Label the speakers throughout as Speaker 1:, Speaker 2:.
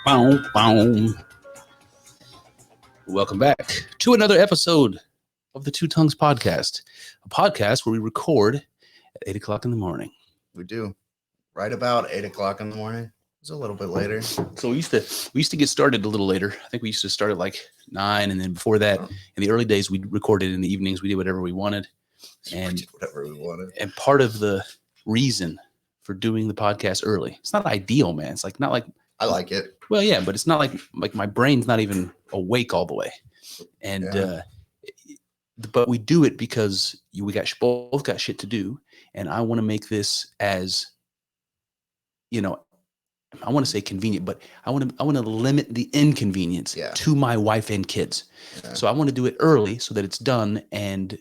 Speaker 1: Boom, boom. Welcome back to another episode of the Two Tongues Podcast, a podcast where we record at 8 o'clock in the morning.
Speaker 2: We do. Right about 8 o'clock in the morning. It's a little bit later.
Speaker 1: So we used to get started a little later. I think we used to start at like 9, and then before that, in the early days, we recorded in the evenings. We did whatever we wanted. And part of the reason for doing the podcast early, it's not ideal, man. It's like not like
Speaker 2: I like it.
Speaker 1: Well, yeah, but it's not like my brain's not even awake all the way. And but we do it because we both got shit to do, and I want to make this as, you know, I want to say convenient, but I want to limit the inconvenience to my wife and kids. Yeah. So I want to do it early so that it's done, and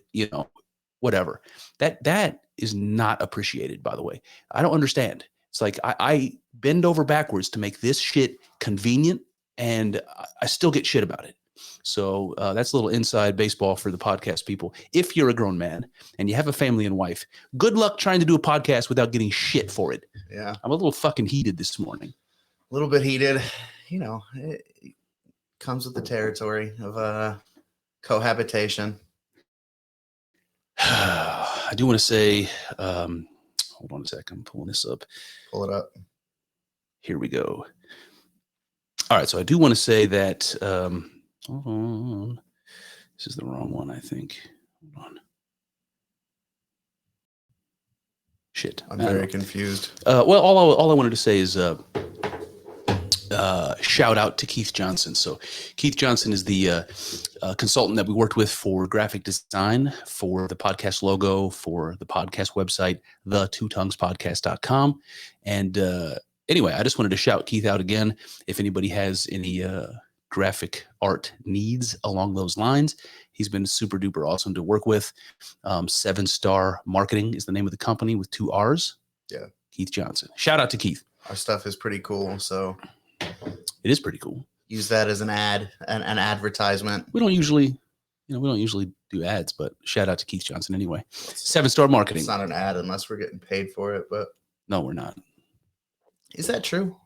Speaker 1: whatever. That is not appreciated, by the way. I don't understand. It's like I bend over backwards to make this shit convenient, and I still get shit about it. So that's a little inside baseball for the podcast people. If you're a grown man and you have a family and wife, good luck trying to do a podcast without getting shit for it.
Speaker 2: Yeah.
Speaker 1: I'm a little fucking heated this morning.
Speaker 2: A little bit heated. It comes with the territory of cohabitation.
Speaker 1: I do want to say, hold on a second. I'm pulling this up.
Speaker 2: Pull it up.
Speaker 1: Here we go. All right. So I do want to say that, hold on. This is the wrong one, I think. Hold on. Shit.
Speaker 2: I'm very confused.
Speaker 1: Well, all I wanted to say is shout out to Keith Johnson. So Keith Johnson is the consultant that we worked with for graphic design, for the podcast logo, for the podcast website, the2tonguespodcast.com. And anyway, I just wanted to shout Keith out again. If anybody has any graphic art needs along those lines, he's been super duper awesome to work with. 7-Star Marketing is the name of the company with 2 R's.
Speaker 2: Yeah. Keith
Speaker 1: Johnson. Shout out to Keith.
Speaker 2: Our stuff is pretty cool. So
Speaker 1: it is pretty cool.
Speaker 2: Use that as an advertisement.
Speaker 1: We don't usually do ads, but shout out to Keith Johnson anyway. 7-Star Marketing.
Speaker 2: It's not an ad unless we're getting paid for it, but
Speaker 1: no, we're not.
Speaker 2: Is that true?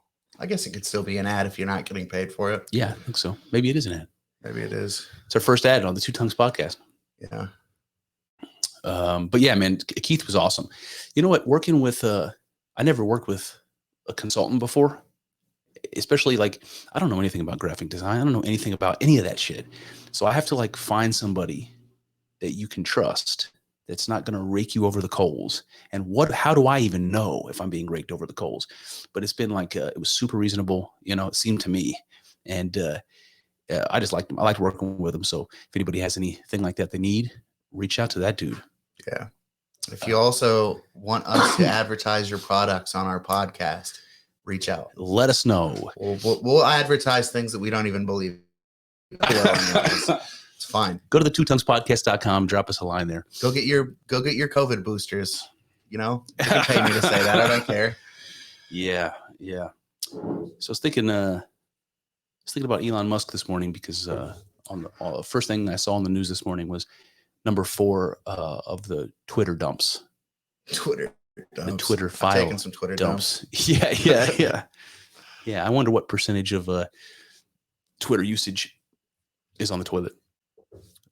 Speaker 2: I guess it could still be an ad if you're not getting paid for it.
Speaker 1: Yeah, I think so. Maybe it is an ad.
Speaker 2: Maybe it is.
Speaker 1: It's our first ad on the Two Tongues Podcast.
Speaker 2: Yeah.
Speaker 1: But yeah, man, Keith was awesome. You know what? Working with I never worked with a consultant before, especially like I don't know anything about graphic design. I don't know anything about any of that shit. So I have to like find somebody that you can trust that's not going to rake you over the coals. And how do I even know if I'm being raked over the coals? But it's been like, it was super reasonable, it seemed to me. And I just liked him. I liked working with him. So if anybody has anything like that they need, reach out to that dude.
Speaker 2: Yeah. If you also want us to advertise your products on our podcast, reach out.
Speaker 1: Let us know.
Speaker 2: We'll advertise things that we don't even believe. It's fine.
Speaker 1: Go to the twotonguespodcast.com. Drop us a line there.
Speaker 2: Go get your COVID boosters. You can pay me to say that. I don't care.
Speaker 1: Yeah. So I was thinking about Elon Musk this morning because on the first thing I saw on the news this morning was number 4 of the Twitter dumps.
Speaker 2: Twitter dumps.
Speaker 1: The Twitter file.
Speaker 2: Taking some Twitter dumps.
Speaker 1: Yeah. Yeah. I wonder what percentage of Twitter usage is on the toilet.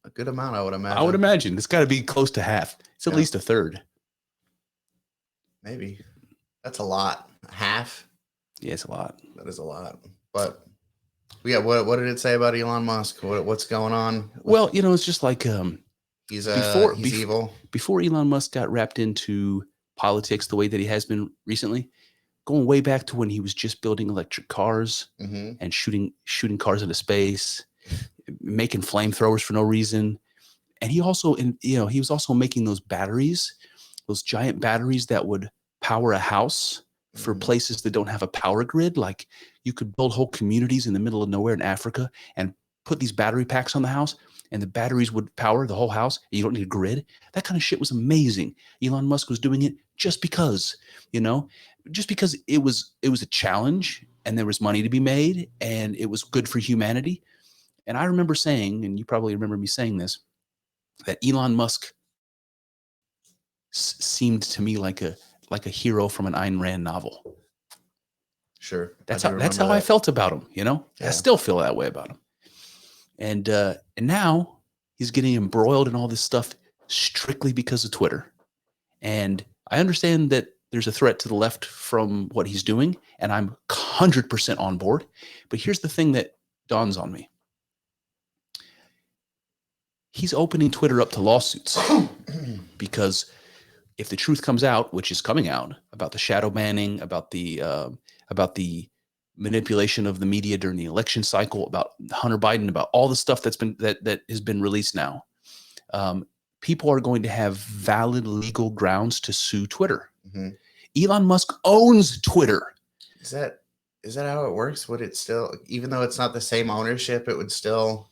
Speaker 2: A good amount, I would imagine.
Speaker 1: I would imagine it's got to be close to half. It's at least a third.
Speaker 2: Maybe. That's a lot. Half.
Speaker 1: Yeah, it's a lot.
Speaker 2: That is a lot. But yeah, what did it say about Elon Musk? What's going on?
Speaker 1: Well, it's just like
Speaker 2: he's evil.
Speaker 1: Before Elon Musk got wrapped into politics the way that he has been recently, going way back to when he was just building electric cars and shooting cars into space, making flamethrowers for no reason. And he also, he was also making those batteries, those giant batteries that would power a house for places that don't have a power grid. Like you could build whole communities in the middle of nowhere in Africa and put these battery packs on the house, and the batteries would power the whole house. And you don't need a grid. That kind of shit was amazing. Elon Musk was doing it just because, it was a challenge and there was money to be made and it was good for humanity. And I remember saying, and you probably remember me saying this, that Elon Musk seemed to me like a hero from an Ayn Rand novel.
Speaker 2: Sure.
Speaker 1: That's how I felt about him, you know?
Speaker 2: Yeah.
Speaker 1: I still feel that way about him. And now he's getting embroiled in all this stuff strictly because of Twitter. And I understand that there's a threat to the left from what he's doing, and I'm 100% on board. But here's the thing that dawns on me. He's opening Twitter up to lawsuits because if the truth comes out, which is coming out, about the shadow banning, about the manipulation of the media during the election cycle, about Hunter Biden, about all the stuff that has been released now, people are going to have valid legal grounds to sue Twitter.
Speaker 2: Mm-hmm.
Speaker 1: Elon Musk owns Twitter.
Speaker 2: Is that how it works? Would it still, even though it's not the same ownership, it would still,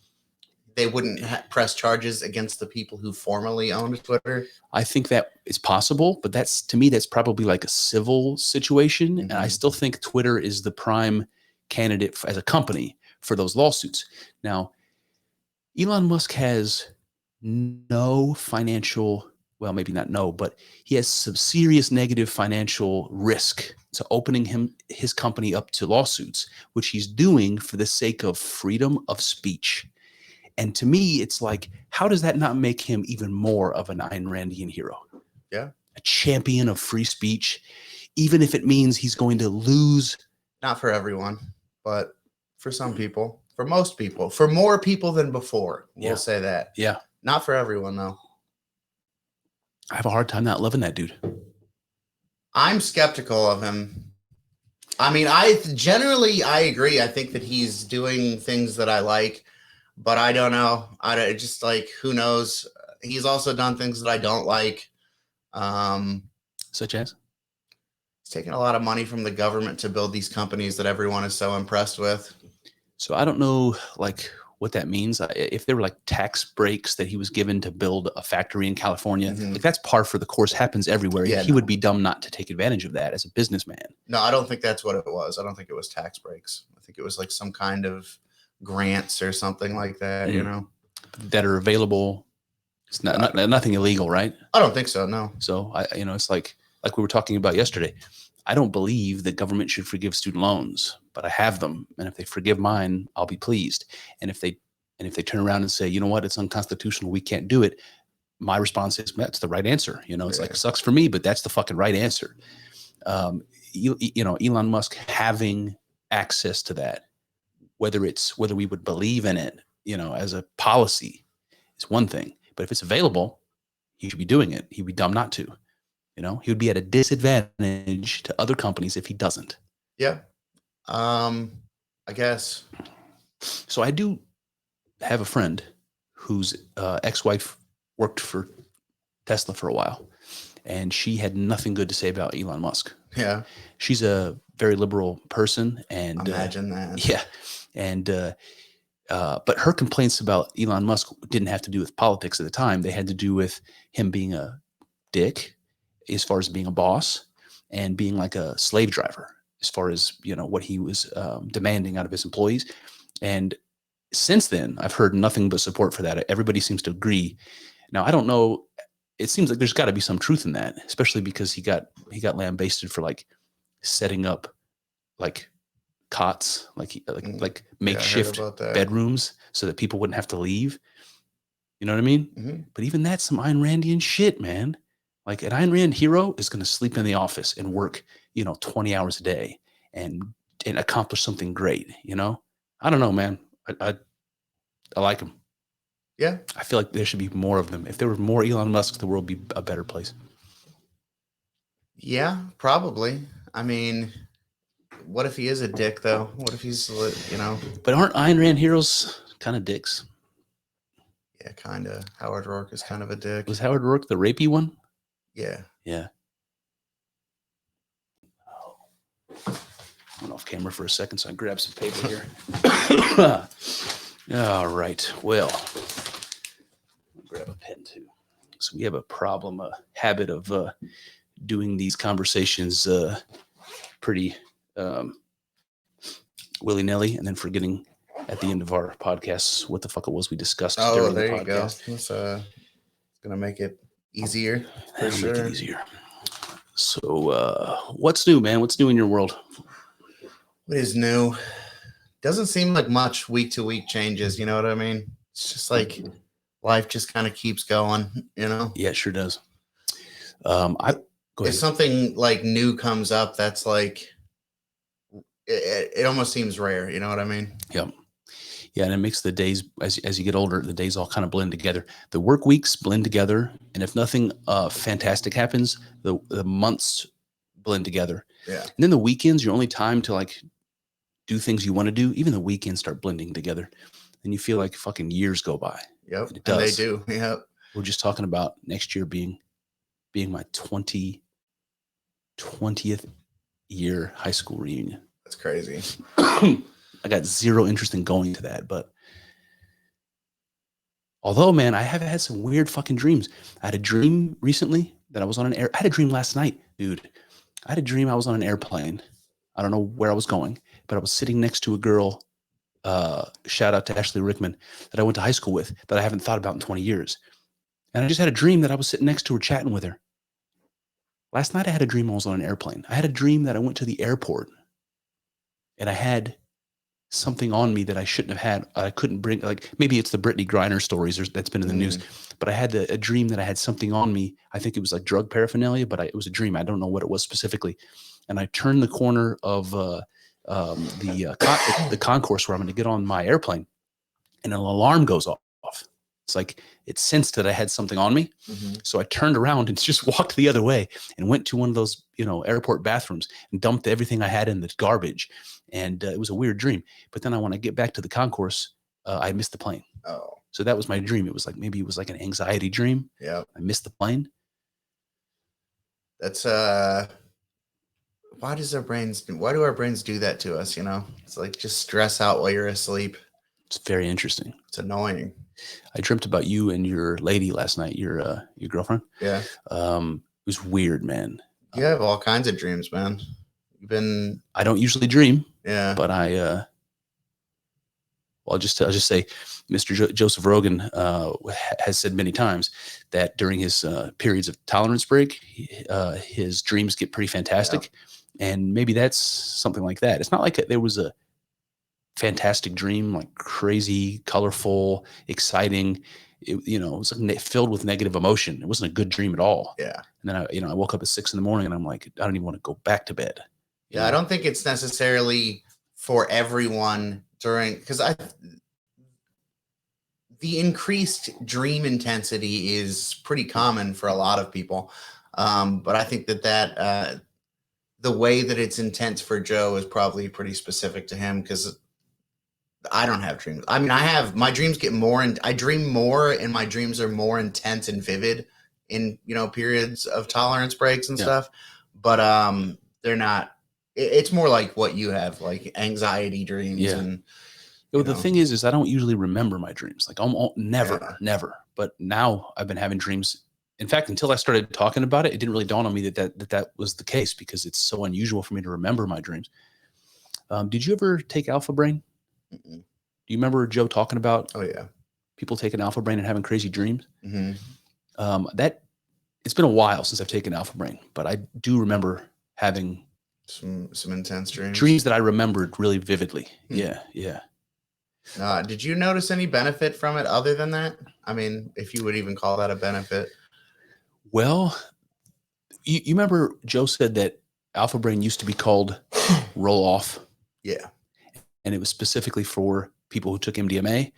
Speaker 2: they wouldn't press charges against the people who formerly owned Twitter?
Speaker 1: I think that is possible, but to me, that's probably like a civil situation.
Speaker 2: Mm-hmm.
Speaker 1: And I still think Twitter is the prime candidate as a company for those lawsuits. Now, Elon Musk has no financial, well, maybe not no, but he has some serious negative financial risk to opening his company up to lawsuits, which he's doing for the sake of freedom of speech. And to me, it's like, how does that not make him even more of an Ayn-Randian hero?
Speaker 2: Yeah.
Speaker 1: A champion of free speech, even if it means he's going to lose.
Speaker 2: Not for everyone, but for some people, for most people, for more people than before. We'll say that.
Speaker 1: Yeah.
Speaker 2: Not for everyone, though.
Speaker 1: I have a hard time not loving that dude.
Speaker 2: I'm skeptical of him. I mean, I agree. I think that he's doing things that I like, but I don't know. I just like, who knows? He's also done things that I don't like.
Speaker 1: Such as?
Speaker 2: He's taking a lot of money from the government to build these companies that everyone is so impressed with.
Speaker 1: So I don't know, like, what that means. If there were like tax breaks that he was given to build a factory in California, like that's par for the course, happens everywhere. Yeah, he would be dumb not to take advantage of that as a businessman.
Speaker 2: No, I don't think that's what it was. I don't think it was tax breaks. I think it was like some kind of grants or something like that, you know,
Speaker 1: that are available. It's nothing illegal, right?
Speaker 2: I don't think so. No.
Speaker 1: So it's like we were talking about yesterday. I don't believe that government should forgive student loans, but I have them. And if they forgive mine, I'll be pleased. And if they turn around and say, you know what, it's unconstitutional, we can't do it, my response is, that's the right answer. It's like, sucks for me, but that's the fucking right answer. Elon Musk having access to that, whether we would believe in it, as a policy, is one thing. But if it's available, he should be doing it. He'd be dumb not to. He would be at a disadvantage to other companies if he doesn't.
Speaker 2: Yeah. I guess.
Speaker 1: So I do have a friend whose ex-wife worked for Tesla for a while, and she had nothing good to say about Elon Musk.
Speaker 2: Yeah.
Speaker 1: She's a very liberal person, and
Speaker 2: imagine that.
Speaker 1: Yeah. And but her complaints about Elon Musk didn't have to do with politics at the time. They had to do with him being a dick, as far as being a boss, and being like a slave driver, as far as, what he was demanding out of his employees. And since then, I've heard nothing but support for that. Everybody seems to agree. Now, I don't know. It seems like there's got to be some truth in that, especially because he got lambasted for like setting up like cots, like makeshift bedrooms so that people wouldn't have to leave. You know what I mean? Mm-hmm. But even that's some Ayn-Randian shit, man. Like, an Ayn Rand hero is going to sleep in the office and work, 20 hours a day and accomplish something great. I don't know, man. I like him.
Speaker 2: Yeah.
Speaker 1: I feel like there should be more of them. If there were more Elon Musk, the world would be a better place.
Speaker 2: Yeah, probably. I mean, what if he is a dick, though? What if he's,
Speaker 1: But aren't Ayn Rand heroes kind of dicks?
Speaker 2: Yeah, kind of. Howard Rourke is kind of a dick.
Speaker 1: Was Howard Rourke the rapey one?
Speaker 2: Yeah.
Speaker 1: Yeah. I went off camera for a second, so I grabbed some paper here. All right. Well, I'll grab a pen too. So we have a problem, a habit of doing these conversations pretty willy-nilly, and then forgetting at the end of our podcasts what the fuck it was we discussed during the podcast.
Speaker 2: There you go. It's gonna make it easier. For sure.
Speaker 1: Make it easier. So what's new, man? What's new in your world?
Speaker 2: What is new? Doesn't seem like much week to week changes. You know what I mean? It's just like life just kind of keeps going. You know?
Speaker 1: Yeah, it sure does. Go
Speaker 2: If
Speaker 1: ahead.
Speaker 2: something like new comes up, that's like it almost seems rare. You know what I mean?
Speaker 1: Yeah. Yeah, and it makes the days as you get older, the days all kind of blend together. The work weeks blend together, and if nothing fantastic happens, the months blend together.
Speaker 2: Yeah.
Speaker 1: And then the weekends, your only time to like do things you want to do. Even the weekends start blending together, and you feel like fucking years go by.
Speaker 2: Yep.
Speaker 1: And it
Speaker 2: And they
Speaker 1: does.
Speaker 2: do. Yep.
Speaker 1: We're just talking about next year being my 20th year high school reunion.
Speaker 2: That's crazy.
Speaker 1: I got zero interest in going to that, but although, man, I have had some weird fucking dreams. I had a dream recently that I was on I had a dream last night, dude. I had a dream I was on an airplane. I don't know where I was going, but I was sitting next to a girl. Shout out to Ashley Rickman that I went to high school with that I haven't thought about in 20 years. And I just had a dream that I was sitting next to her chatting with her. Last night I had a dream I was on an airplane. I had a dream that I went to the airport and I had something on me that I shouldn't have had. I couldn't bring, like maybe it's the Brittany Griner stories that's been in the news, but I had a dream that I had something on me. I think it was like drug paraphernalia, but it was a dream. I don't know what it was specifically. And I turned the corner of the concourse where I'm going to get on my airplane, and an alarm goes off. It's like it sensed that I had something on me.
Speaker 2: Mm-hmm.
Speaker 1: So I turned around and just walked the other way and went to one of those, airport bathrooms and dumped everything I had in the garbage. And it was a weird dream. But then when I get back to the concourse, I missed the plane.
Speaker 2: Oh.
Speaker 1: So that was my dream. It was like, maybe it was like an anxiety dream.
Speaker 2: Yeah.
Speaker 1: I missed the plane.
Speaker 2: That's why do our brains do that to us? It's like just stress out while you're asleep.
Speaker 1: It's very interesting.
Speaker 2: It's annoying.
Speaker 1: I dreamt about you and your lady last night, your girlfriend.
Speaker 2: Yeah.
Speaker 1: It was weird, man.
Speaker 2: You have all kinds of dreams, man.
Speaker 1: I don't usually dream.
Speaker 2: Yeah.
Speaker 1: But I'll just say, Mr. Joseph Rogan has said many times that during his periods of tolerance break, his dreams get pretty fantastic. Yeah. And maybe that's something like that. It's not like there was a fantastic dream, like crazy, colorful, exciting. It was like filled with negative emotion. It wasn't a good dream at all.
Speaker 2: Yeah. And
Speaker 1: then I woke up at 6 a.m. and I'm like, I don't even want to go back to bed.
Speaker 2: Yeah. I don't think it's necessarily for everyone because the increased dream intensity is pretty common for a lot of people. But I think that the way that it's intense for Joe is probably pretty specific to him, because I don't have dreams. I mean, my dreams get more, and I dream more, and my dreams are more intense and vivid in, periods of tolerance breaks and stuff. But they're not, it's more like what you have, like anxiety dreams.
Speaker 1: Yeah.
Speaker 2: And
Speaker 1: the thing is I don't usually remember my dreams. Like never. But now I've been having dreams. In fact, until I started talking about it, it didn't really dawn on me that was the case, because it's so unusual for me to remember my dreams. Did you ever take Alpha Brain?
Speaker 2: Mm-mm.
Speaker 1: Do you remember Joe talking about?
Speaker 2: Oh yeah,
Speaker 1: people taking Alpha Brain and having crazy dreams?
Speaker 2: Mm-hmm.
Speaker 1: It's been a while since I've taken Alpha Brain, but I do remember having
Speaker 2: some intense dreams.
Speaker 1: Dreams that I remembered really vividly.
Speaker 2: Hmm.
Speaker 1: Yeah.
Speaker 2: Did you notice any benefit from it other than that? I mean, if you would even call that a benefit.
Speaker 1: Well, you remember Joe said that Alpha Brain used to be called Roll Off.
Speaker 2: Yeah.
Speaker 1: And it was specifically for people who took MDMA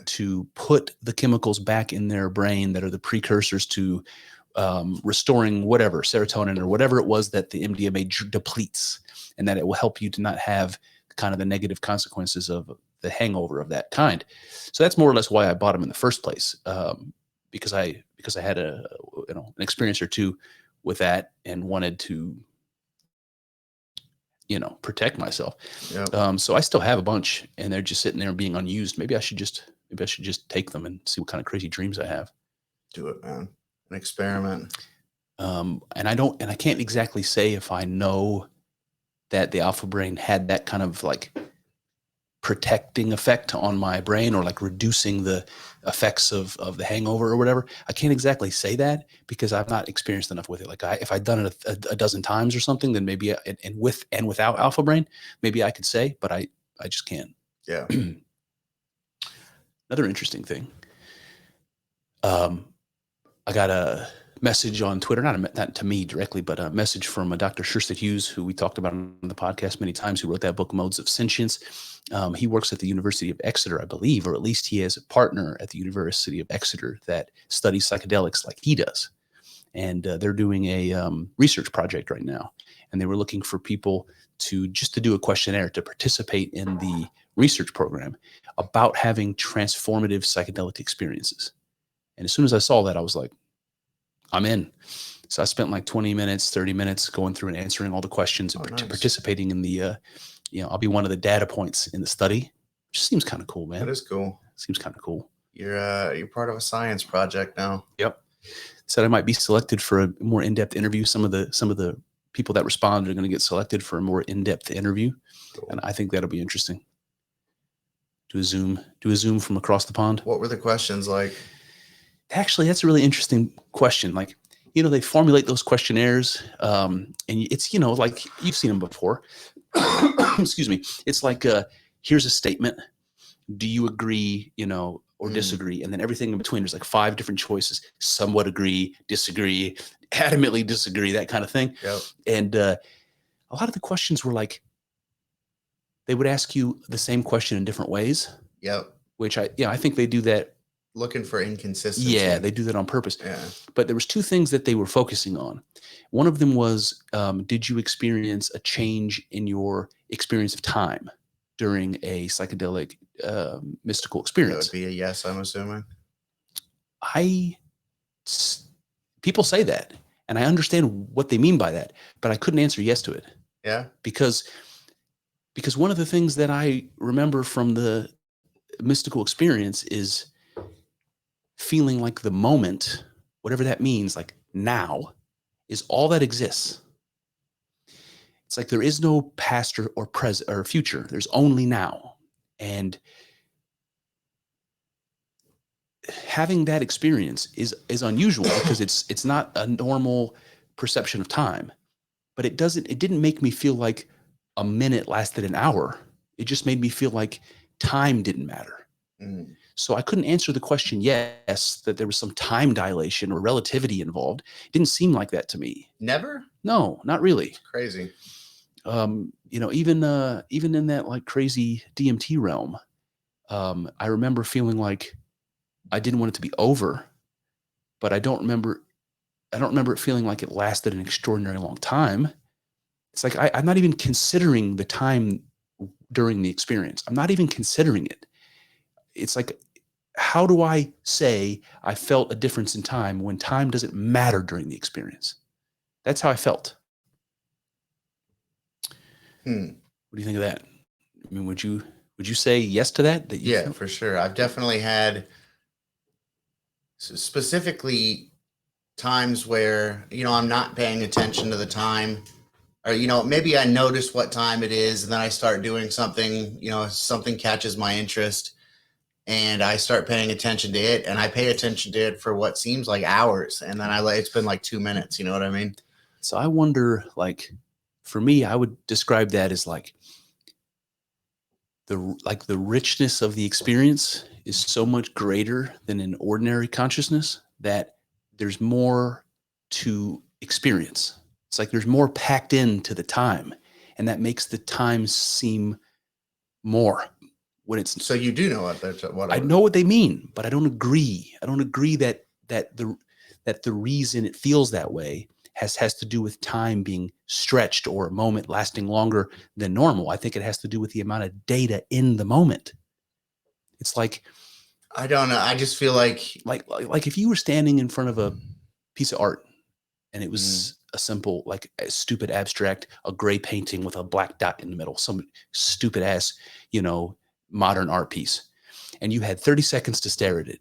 Speaker 1: to put the chemicals back in their brain that are the precursors to restoring whatever, serotonin or whatever it was that the MDMA depletes, and that it will help you to not have kind of the negative consequences of the hangover of that kind. So that's more or less why I bought them in the first place, because I had an experience or two with that and wanted to protect myself.
Speaker 2: Yep.
Speaker 1: So I still have a bunch, and they're just sitting there being unused. Maybe I should just take them and see what kind of crazy dreams I have.
Speaker 2: Do it, man. An experiment.
Speaker 1: And I can't exactly say if I know that the Alpha Brain had that kind of like protecting effect on my brain, or like reducing the effects of the hangover or whatever. I can't exactly say that because I've not experienced enough with it. Like if I'd done it a dozen times or something, then maybe, and with and without alpha brain, maybe I could say, but I just can't.
Speaker 2: Yeah.
Speaker 1: Another interesting thing. I got a message on Twitter, not to me directly, but a message from Dr. Shersted Hughes, who we talked about on the podcast many times, who wrote that book, Modes of Sentience. He works at the University of Exeter, I believe, or at least he has a partner at the University of Exeter that studies psychedelics like he does. And they're doing a research project right now. And they were looking for people to do a questionnaire to participate in the research program about having transformative psychedelic experiences. And as soon as I saw that, I was like, I'm in. So I spent like 20 minutes, 30 minutes going through and answering all the questions and
Speaker 2: nice.
Speaker 1: Participating in the, I'll be one of the data points in the study, which seems kind of cool, man.
Speaker 2: That is cool.
Speaker 1: Seems kind of cool.
Speaker 2: You're part of a science project now.
Speaker 1: Yep. Said I might be selected for a more in-depth interview. Some of the people that responded are going to get selected for a more in-depth interview. Cool. And I think that'll be interesting. Do a Zoom from across the pond.
Speaker 2: What were the questions like?
Speaker 1: Actually, that's a really interesting question. Like, they formulate those questionnaires, and it's, like you've seen them before. Excuse me. It's like, here's a statement. Do you agree, or disagree? And then everything in between, there's like 5 different choices. Somewhat agree, disagree, adamantly disagree, that kind of thing.
Speaker 2: Yep.
Speaker 1: And a lot of the questions were like, they would ask you the same question in different ways.
Speaker 2: Yep.
Speaker 1: Which I think they do that.
Speaker 2: Looking for inconsistency.
Speaker 1: Yeah, they do that on purpose.
Speaker 2: Yeah.
Speaker 1: But there was 2 things that they were focusing on. One of them was, did you experience a change in your experience of time during a psychedelic mystical experience?
Speaker 2: That would be a yes, I'm assuming.
Speaker 1: People say that, and I understand what they mean by that, but I couldn't answer yes to it.
Speaker 2: Yeah.
Speaker 1: Because one of the things that I remember from the mystical experience is feeling like the moment, whatever that means, like now, is all that exists. It's like there is no past or present or future. There's only now. And having that experience is unusual because it's not a normal perception of time. But it didn't make me feel like a minute lasted an hour. It just made me feel like time didn't matter. Mm. So I couldn't answer the question, yes, that there was some time dilation or relativity involved. It didn't seem like that to me.
Speaker 2: Never?
Speaker 1: No, not really.
Speaker 2: It's crazy.
Speaker 1: Even in that like crazy DMT realm, I remember feeling like I didn't want it to be over, but I don't remember it feeling like it lasted an extraordinarily long time. It's like I'm not even considering the time during the experience. I'm not even considering it. It's like, how do I say I felt a difference in time when time doesn't matter during the experience? That's how I felt. What do you think of that? I mean, would you say yes to that?
Speaker 2: Yeah,
Speaker 1: felt?
Speaker 2: For sure. I've definitely had specifically times where, I'm not paying attention to the time, or, maybe I notice what time it is and then I start doing something, something catches my interest. And I start paying attention to it, and I pay attention to it for what seems like hours. And then it's been like 2 minutes. You know what I mean?
Speaker 1: So I wonder, like, for me, I would describe that as like the richness of the experience is so much greater than an ordinary consciousness that there's more to experience. It's like there's more packed into the time, and that makes the time seem more. When it's,
Speaker 2: so you do know what
Speaker 1: I know what they mean, but I don't agree. I don't agree that the reason it feels that way has to do with time being stretched or a moment lasting longer than normal. I think it has to do with the amount of data in the moment. It's like,
Speaker 2: I don't know. I just feel like
Speaker 1: if you were standing in front of a piece of art and it was a simple, like a stupid abstract, a gray painting with a black dot in the middle, some stupid ass, modern art piece, and you had 30 seconds to stare at it,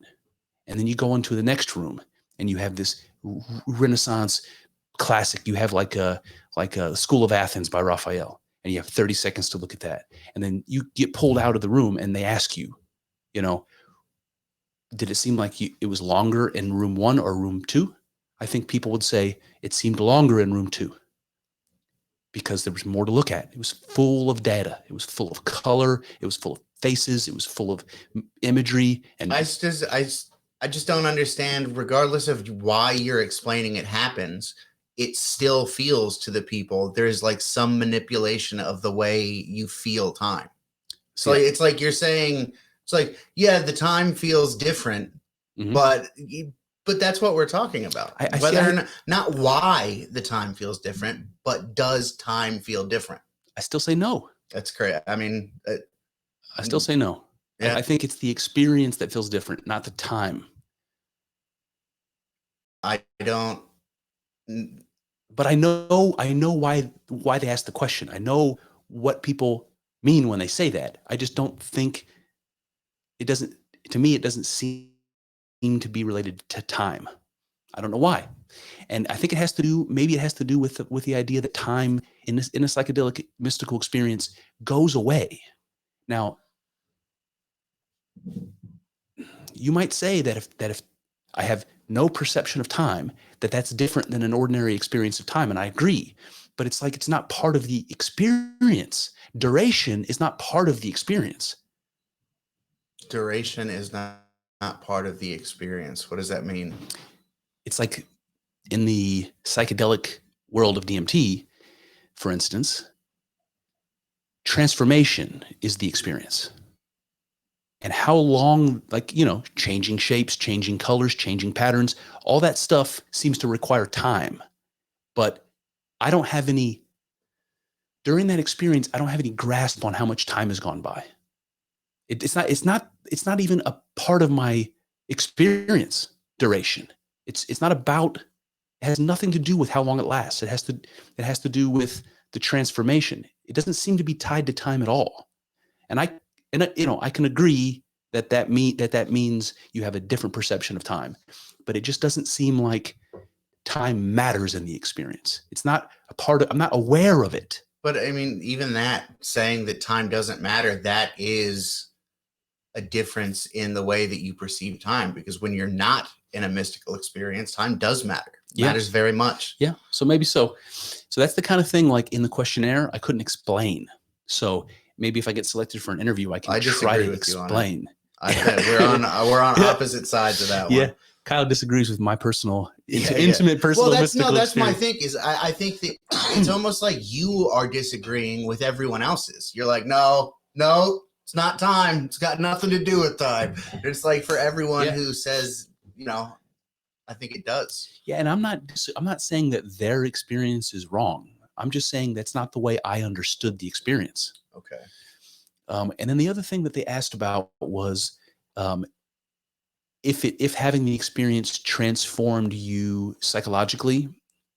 Speaker 1: and then you go into the next room and you have this Renaissance classic. You have like a School of Athens by Raphael, and you have 30 seconds to look at that. And then you get pulled out of the room and they ask you, you know, did it seem like it was longer in room 1 or room 2? I think people would say it seemed longer in room 2 because there was more to look at. It was full of data. It was full of color. It was full of faces. It was full of imagery. And
Speaker 2: I just don't understand, regardless of why you're explaining it happens, it still feels to the people there's like some manipulation of the way you feel time. So it's like you're saying, it's like, yeah, the time feels different, but that's what we're talking about. Not why the time feels different, but does time feel different?
Speaker 1: I still say no.
Speaker 2: That's correct. I mean,
Speaker 1: I still say no. Yeah. I think it's the experience that feels different, not the time.
Speaker 2: I don't.
Speaker 1: But I know why they ask the question. I know what people mean when they say that. I just don't think it doesn't. To me, it doesn't seem to be related to time. I don't know why. And I think it has to do. Maybe it has to do with the idea that time in a psychedelic mystical experience goes away. Now, you might say that if I have no perception of time, that's different than an ordinary experience of time. And I agree, but it's like, it's not part of the experience. Duration is not part of the experience.
Speaker 2: Duration is not part of the experience. What does that mean?
Speaker 1: It's like in the psychedelic world of DMT, for instance, transformation is the experience. And how long, like, you know, changing shapes, changing colors, changing patterns, all that stuff seems to require time. But I don't have any, during that experience, I don't have any grasp on how much time has gone by. It's not even a part of my experience duration. It's not about, it has nothing to do with how long it lasts. It has to do with the transformation. It doesn't seem to be tied to time at all. And I can agree that means you have a different perception of time, but it just doesn't seem like time matters in the experience. It's not a part of, I'm not aware of it.
Speaker 2: But I mean, even that, saying that time doesn't matter, that is a difference in the way that you perceive time, because when you're not in a mystical experience, time does matter. It matters very much.
Speaker 1: Yeah. So maybe so that's the kind of thing, like in the questionnaire, I couldn't explain. So maybe if I get selected for an interview, I can try to explain.
Speaker 2: We're on opposite sides of that one.
Speaker 1: Yeah. Kyle disagrees with my personal, intimate personal mystical
Speaker 2: that's
Speaker 1: experience.
Speaker 2: my thing is I think that it's almost like you are disagreeing with everyone else's. You're like, no, it's not time. It's got nothing to do with time. It's like for everyone who says, you know, I think it does.
Speaker 1: Yeah. And I'm not saying that their experience is wrong. I'm just saying that's not the way I understood the experience.
Speaker 2: Okay.
Speaker 1: And then the other thing that they asked about was if having the experience transformed you psychologically,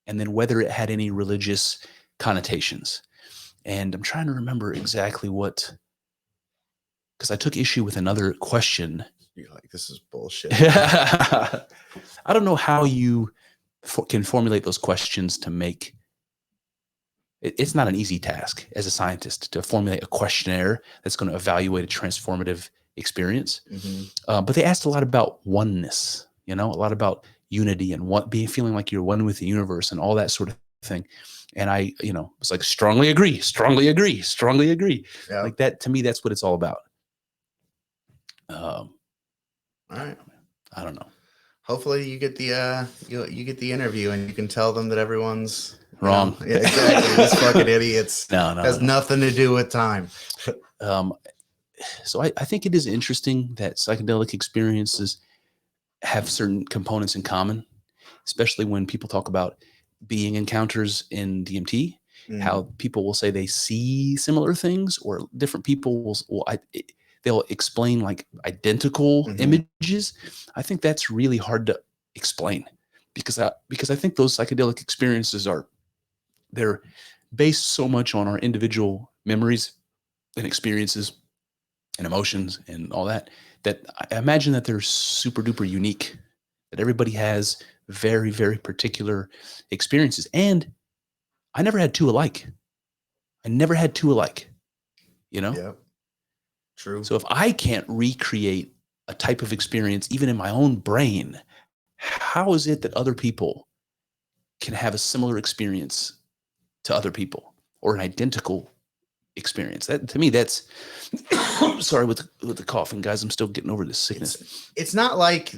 Speaker 1: and then whether it had any religious connotations. And I'm trying to remember exactly what, because I took issue with another question.
Speaker 2: You're like, this is bullshit.
Speaker 1: I don't know how you can formulate those questions to make. It's not an easy task as a scientist to formulate a questionnaire that's going to evaluate a transformative experience. But they asked a lot about oneness, a lot about unity and feeling like you're one with the universe and all that sort of thing. And I, was like, strongly agree.
Speaker 2: Yeah.
Speaker 1: Like that, to me, that's what it's all about.
Speaker 2: All right.
Speaker 1: I don't know.
Speaker 2: Hopefully you get the you get the interview and you can tell them that everyone's
Speaker 1: wrong.
Speaker 2: Yeah, exactly. These fucking idiots.
Speaker 1: No.
Speaker 2: Has nothing to do with time.
Speaker 1: So I think it is interesting that psychedelic experiences have certain components in common, especially when people talk about being encounters in DMT, how people will say they see similar things, or different people they'll explain like identical images. I think that's really hard to explain because I think those psychedelic experiences they're based so much on our individual memories and experiences and emotions and all that I imagine that they're super duper unique, that everybody has very, very particular experiences. And I never had two alike. I never had two alike, you know?
Speaker 2: Yep. True.
Speaker 1: So if I can't recreate a type of experience, even in my own brain, how is it that other people can have a similar experience to other people or an identical experience? That, to me, that's sorry with the coughing, guys. I'm still getting over this sickness.
Speaker 2: It's not like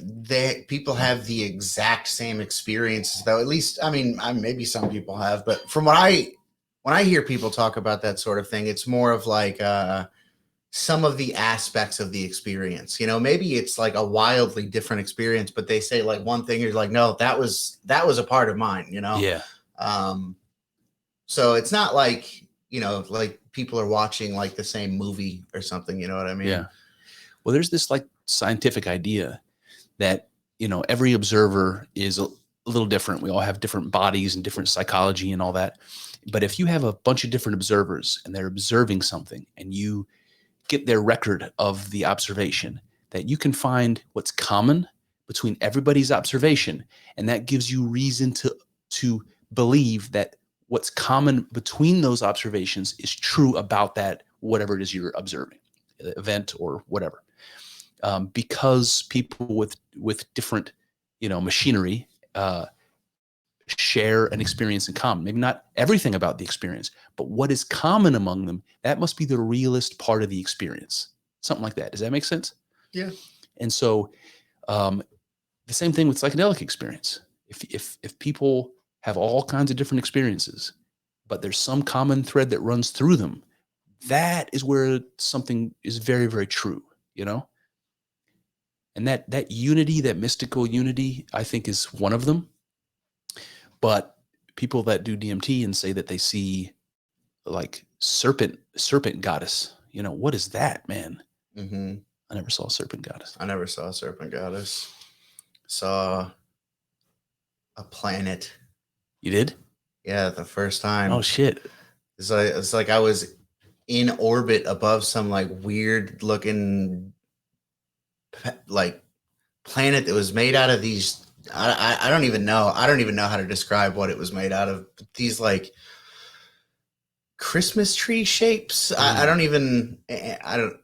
Speaker 2: people have the exact same experiences, though. At least, I mean, maybe some people have, but from when I hear people talk about that sort of thing, it's more of like some of the aspects of the experience. You know, maybe it's like a wildly different experience, but they say like one thing, you're like, no, that was a part of mine. You know,
Speaker 1: Yeah.
Speaker 2: So it's not like, you know, like people are watching like the same movie or something. You know what I mean?
Speaker 1: Yeah. Well, there's this like scientific idea that, you know, every observer is a little different. We all have different bodies and different psychology and all that. But if you have a bunch of different observers and they're observing something and you get their record of the observation, that you can find what's common between everybody's observation. And that gives you reason to believe that what's common between those observations is true about that, whatever it is you're observing, event or whatever. Because people with different, you know, machinery share an experience in common. Maybe not everything about the experience, but what is common among them, that must be the realest part of the experience. Something like that. Does that make sense?
Speaker 2: Yeah.
Speaker 1: And so the same thing with psychedelic experience. If people have all kinds of different experiences, but there's some common thread that runs through them, that is where something is very, very true, you know? And that unity, that mystical unity, I think is one of them. But people that do DMT and say that they see like serpent goddess, you know, what is that, man?
Speaker 2: Mm-hmm.
Speaker 1: I never saw a serpent goddess.
Speaker 2: I never saw a serpent goddess. Saw a planet.
Speaker 1: You did?
Speaker 2: Yeah, the first time.
Speaker 1: Oh shit.
Speaker 2: It's like I was in orbit above some like weird looking like planet that was made out of these. I don't even know. I don't even know how to describe what it was made out of. These like Christmas tree shapes. I don't even. I don't.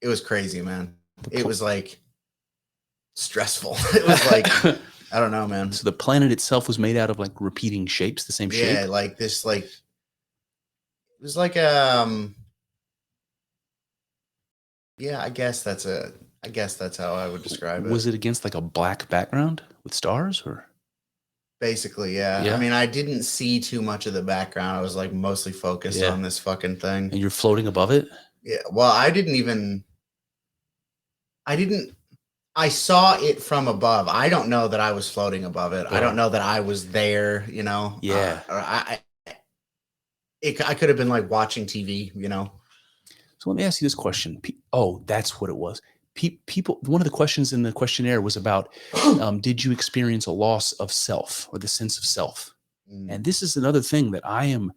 Speaker 2: It was crazy, man. It was like stressful. It was like I don't know, man.
Speaker 1: So the planet itself was made out of like repeating shapes, the same shape.
Speaker 2: Yeah, like this. Like it was like yeah, I guess that's how I would describe it.
Speaker 1: Was it against like a black background with stars or?
Speaker 2: Basically, yeah. I mean, I didn't see too much of the background. I was like mostly focused on this fucking thing.
Speaker 1: And you're floating above it?
Speaker 2: Yeah. Well, I saw it from above. I don't know that I was floating above it. I don't know that I was there, you know?
Speaker 1: Yeah.
Speaker 2: I could have been like watching TV, you know?
Speaker 1: So let me ask you this question. Oh, that's what it was. People, one of the questions in the questionnaire was about, did you experience a loss of self or the sense of self? And this is another thing that I am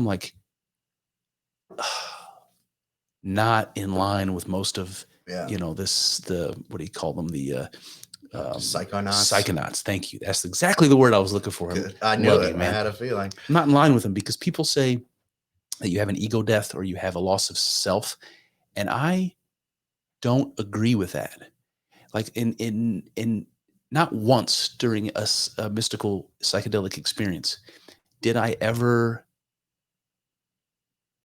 Speaker 1: like not in line with most of, you know, what do you call them? The psychonauts. Thank you. That's exactly the word I was looking for.
Speaker 2: I knew it, man. I had a feeling.
Speaker 1: I'm not in line with them because people say that you have an ego death or you have a loss of self. And I don't agree with that. Like in not once during a mystical psychedelic experience did I ever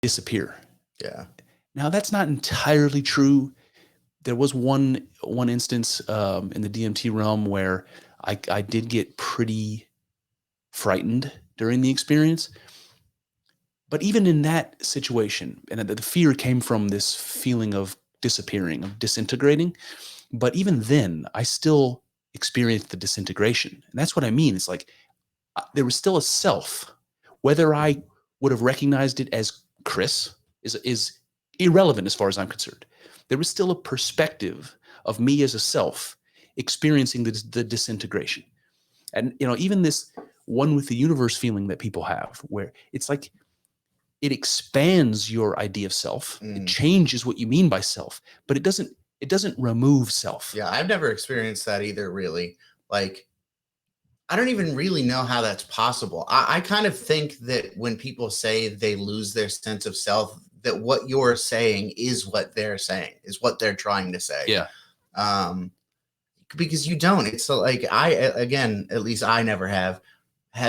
Speaker 1: disappear.
Speaker 2: Yeah.
Speaker 1: Now that's not entirely true. There was one instance in the DMT realm where I did get pretty frightened during the experience. But even in that situation, and the fear came from this feeling of disappearing, of disintegrating. But even then, I still experienced the disintegration. And that's what I mean. It's like there was still a self. Whether I would have recognized it as Chris is irrelevant as far as I'm concerned. There was still a perspective of me as a self experiencing the disintegration. And, you know, even this one with the universe feeling that people have, where it's like it expands your idea of self. It changes what you mean by self, but it doesn't remove self.
Speaker 2: Yeah, I've never experienced that either, really. Like I don't even really know how that's possible. I kind of think that when people say they lose their sense of self, that what you're saying is what they're saying, is what they're trying to say.
Speaker 1: Yeah.
Speaker 2: Because you don't. It's like again, at least I never have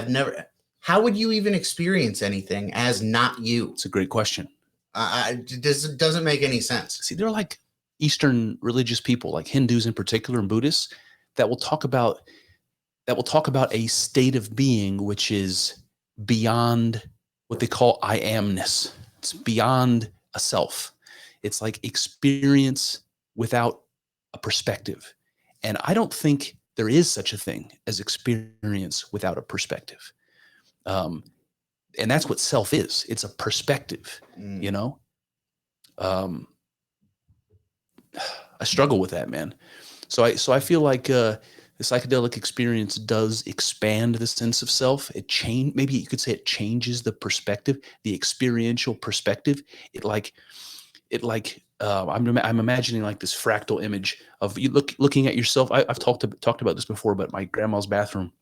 Speaker 2: never. How would you even experience anything as not you?
Speaker 1: It's a great question.
Speaker 2: It doesn't make any sense.
Speaker 1: See, they're like Eastern religious people, like Hindus in particular and Buddhists, that will talk about a state of being which is beyond what they call I amness. It's beyond a self. It's like experience without a perspective. And I don't think there is such a thing as experience without a perspective. And that's what self is. It's a perspective, you know? I struggle with that, man. So I feel like the psychedelic experience does expand the sense of self. Maybe you could say it changes the perspective, the experiential perspective. I'm imagining like this fractal image of you looking at yourself. I've talked about this before, but my grandma's bathroom,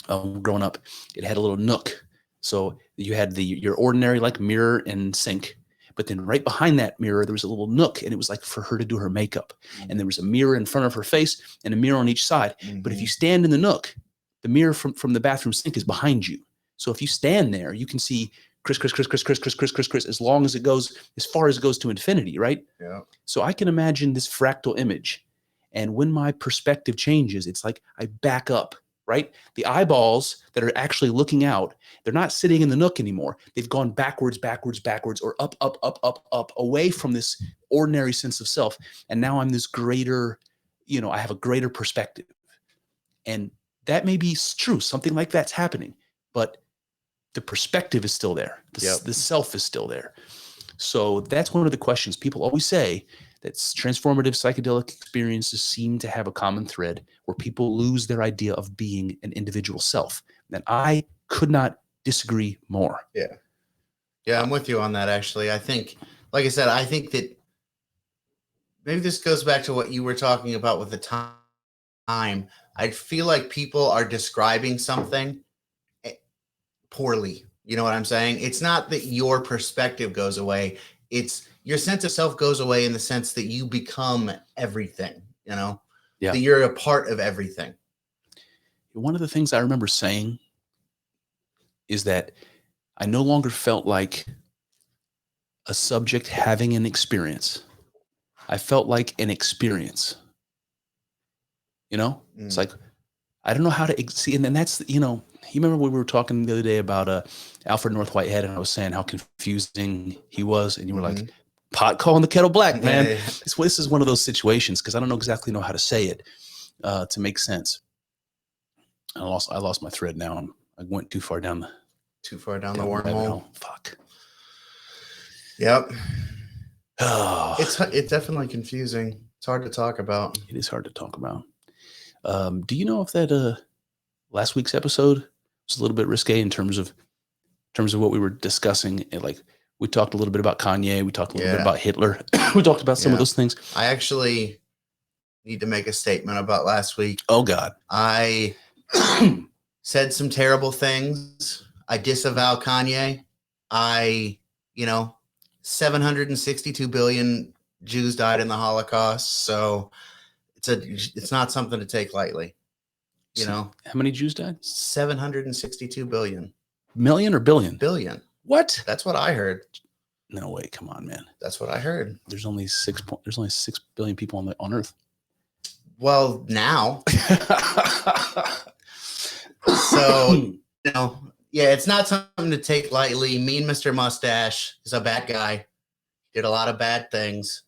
Speaker 1: growing up, it had a little nook. So you had your ordinary like mirror and sink, but then right behind that mirror, there was a little nook, and it was like for her to do her makeup. And there was a mirror in front of her face and a mirror on each side. But if you stand in the nook, the mirror from the bathroom sink is behind you. So if you stand there, you can see criss, as long as it goes, as far as it goes to infinity, right?
Speaker 2: Yeah.
Speaker 1: So I can imagine this fractal image. And when my perspective changes, it's like I back up, right? The eyeballs that are actually looking out, they're not sitting in the nook anymore. They've gone backwards, or up, away from this ordinary sense of self. And now I'm this greater, I have a greater perspective. And that may be true. Something like that's happening. But the perspective is still there. The self is still there. So that's one of the questions. People always say that transformative psychedelic experiences seem to have a common thread where people lose their idea of being an individual self. And I could not disagree more.
Speaker 2: Yeah. Yeah, I'm with you on that, actually. I think, like I said, I think that maybe this goes back to what you were talking about with the time. I feel like people are describing something poorly. You know what I'm saying? It's not that your perspective goes away. It's your sense of self goes away in the sense that you become everything, that you're a part of everything.
Speaker 1: One of the things I remember saying is that I no longer felt like a subject having an experience. I felt like an experience. It's like, I don't know how to see. And then that's, you remember when we were talking the other day about Alfred North Whitehead, and I was saying how confusing he was. And you were like, pot calling the kettle black, man.
Speaker 2: Yeah.
Speaker 1: This is one of those situations because I don't exactly know how to say it to make sense. I lost my thread now. I went too far down the
Speaker 2: wormhole.
Speaker 1: Fuck.
Speaker 2: Yep. It's definitely confusing. It's hard to talk about.
Speaker 1: It is hard to talk about. Do you know if that last week's episode was a little bit risque in terms of what we were discussing? Like we talked a little bit about Kanye. We talked a little bit about Hitler. We talked about some of those things.
Speaker 2: I actually need to make a statement about last week.
Speaker 1: Oh God.
Speaker 2: I said some terrible things. I disavow Kanye. 762 billion Jews died in the Holocaust. So it's not something to take lightly. How
Speaker 1: many Jews died?
Speaker 2: 762 billion.
Speaker 1: Million or billion?
Speaker 2: Billion.
Speaker 1: What?
Speaker 2: That's what I heard.
Speaker 1: No way. Come on, man.
Speaker 2: That's what I heard.
Speaker 1: There's only 6 billion people on Earth.
Speaker 2: Well, now. So, it's not something to take lightly. Mean Mr. Mustache is a bad guy. Did a lot of bad things.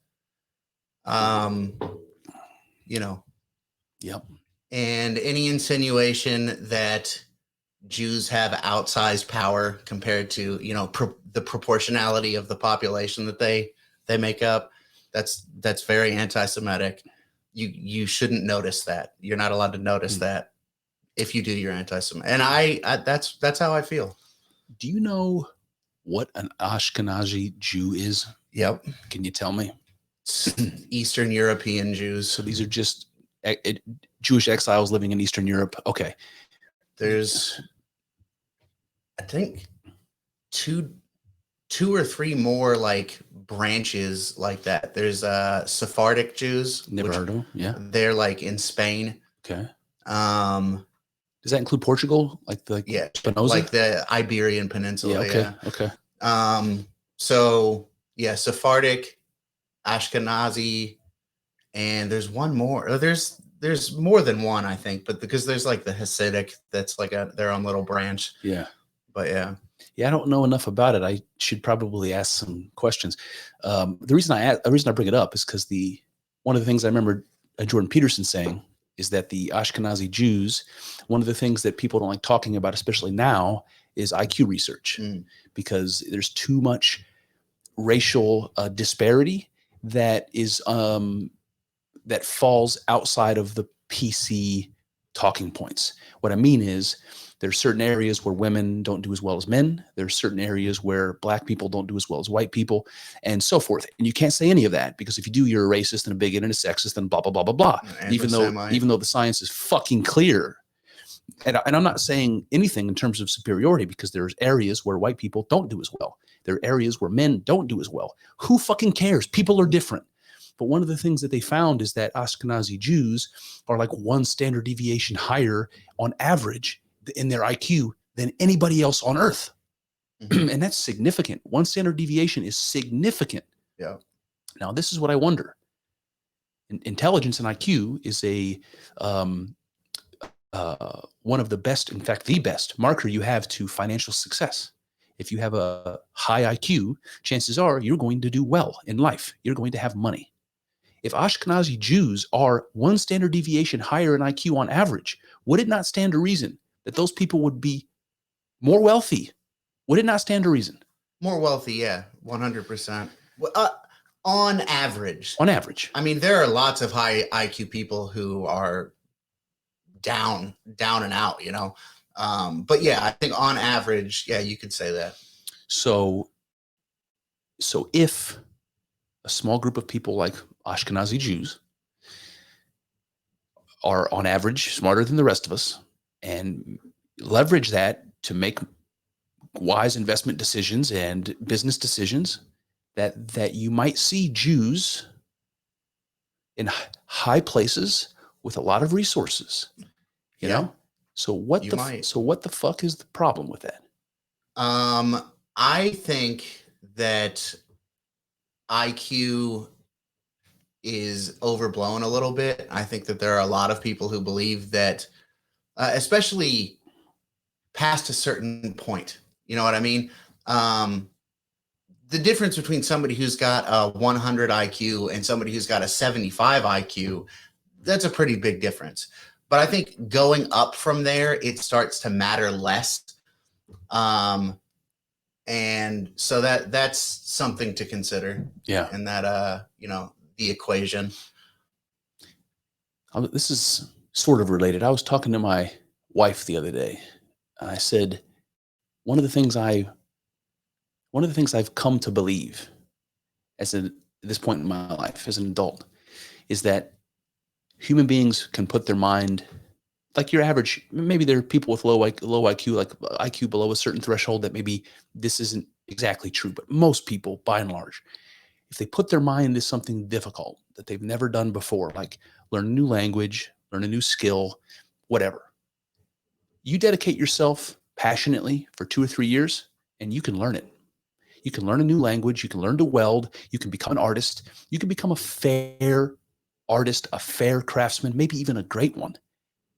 Speaker 1: Yep.
Speaker 2: And any insinuation that Jews have outsized power compared to, the proportionality of the population that they make up, that's very anti-Semitic. You shouldn't notice that. You're not allowed to notice that. If you do, you're anti-Semitic. And I that's how I feel.
Speaker 1: Do you know what an Ashkenazi Jew is?
Speaker 2: Yep.
Speaker 1: Can you tell me?
Speaker 2: Eastern European Jews.
Speaker 1: So these are just Jewish exiles living in Eastern Europe. Okay.
Speaker 2: There's, I think, two or three more like branches like that. There's Sephardic Jews.
Speaker 1: Never heard of them. Yeah.
Speaker 2: They're like in Spain.
Speaker 1: Okay.
Speaker 2: Does
Speaker 1: that include Portugal?
Speaker 2: Yeah,
Speaker 1: Spinoza?
Speaker 2: like the Iberian Peninsula.
Speaker 1: Yeah. Okay.
Speaker 2: So yeah, Sephardic, Ashkenazi, and there's one more. There's more than one, I think, but because there's like the Hasidic, that's like their own little branch.
Speaker 1: Yeah.
Speaker 2: But yeah.
Speaker 1: Yeah, I don't know enough about it. I should probably ask some questions. The reason I bring it up is because one of the things I remember Jordan Peterson saying is that the Ashkenazi Jews, one of the things that people don't like talking about, especially now, is IQ research, because there's too much racial disparity that is that falls outside of the PC talking points. What I mean is, there's certain areas where women don't do as well as men. There's certain areas where black people don't do as well as white people, and so forth. And you can't say any of that, because if you do, you're a racist and a bigot and a sexist and blah, blah, blah, blah, blah. Even though the science is fucking clear. And I'm not saying anything in terms of superiority, because there's areas where white people don't do as well. There are areas where men don't do as well. Who fucking cares? People are different. But one of the things that they found is that Ashkenazi Jews are like one standard deviation higher on average in their IQ than anybody else on earth. And that's significant. One standard deviation is significant.
Speaker 2: Yeah.
Speaker 1: Now, this is what I wonder. Intelligence and IQ is one of the best, in fact, the best marker you have to financial success. If you have a high IQ, chances are you're going to do well in life. You're going to have money. If Ashkenazi Jews are one standard deviation higher in IQ on average, would it not stand to reason that those people would be more wealthy? Would it not stand to reason?
Speaker 2: More wealthy, yeah, 100%. On average.
Speaker 1: On average.
Speaker 2: I mean, there are lots of high IQ people who are down and out, you know. But yeah, I think on average, yeah, you could say that.
Speaker 1: So if a small group of people like Ashkenazi Jews are on average smarter than the rest of us, and leverage that to make wise investment decisions and business decisions, that you might see Jews in high places with a lot of resources, you know? So what the fuck is the problem with that?
Speaker 2: I think that IQ is overblown a little bit. I think that there are a lot of people who believe that, especially past a certain point, you know what I mean? The difference between somebody who's got a 100 IQ and somebody who's got a 75 IQ, that's a pretty big difference. But I think going up from there, it starts to matter less. And so that's something to consider.
Speaker 1: Yeah.
Speaker 2: And that, you know, the equation.
Speaker 1: This is sort of related. I was talking to my wife the other day, and I said, one of the things I've come to believe at this point in my life as an adult is that human beings can put their mind, like your average, maybe there are people with low IQ, like IQ below a certain threshold, that maybe this isn't exactly true, but most people, by and large, if they put their mind to something difficult that they've never done before, like learn a new language, learn a new skill, whatever, you dedicate yourself passionately for 2 or 3 years and you can learn it. You can learn a new language. You can learn to weld. You can become an artist. You can become a fair artist, a fair craftsman, maybe even a great one.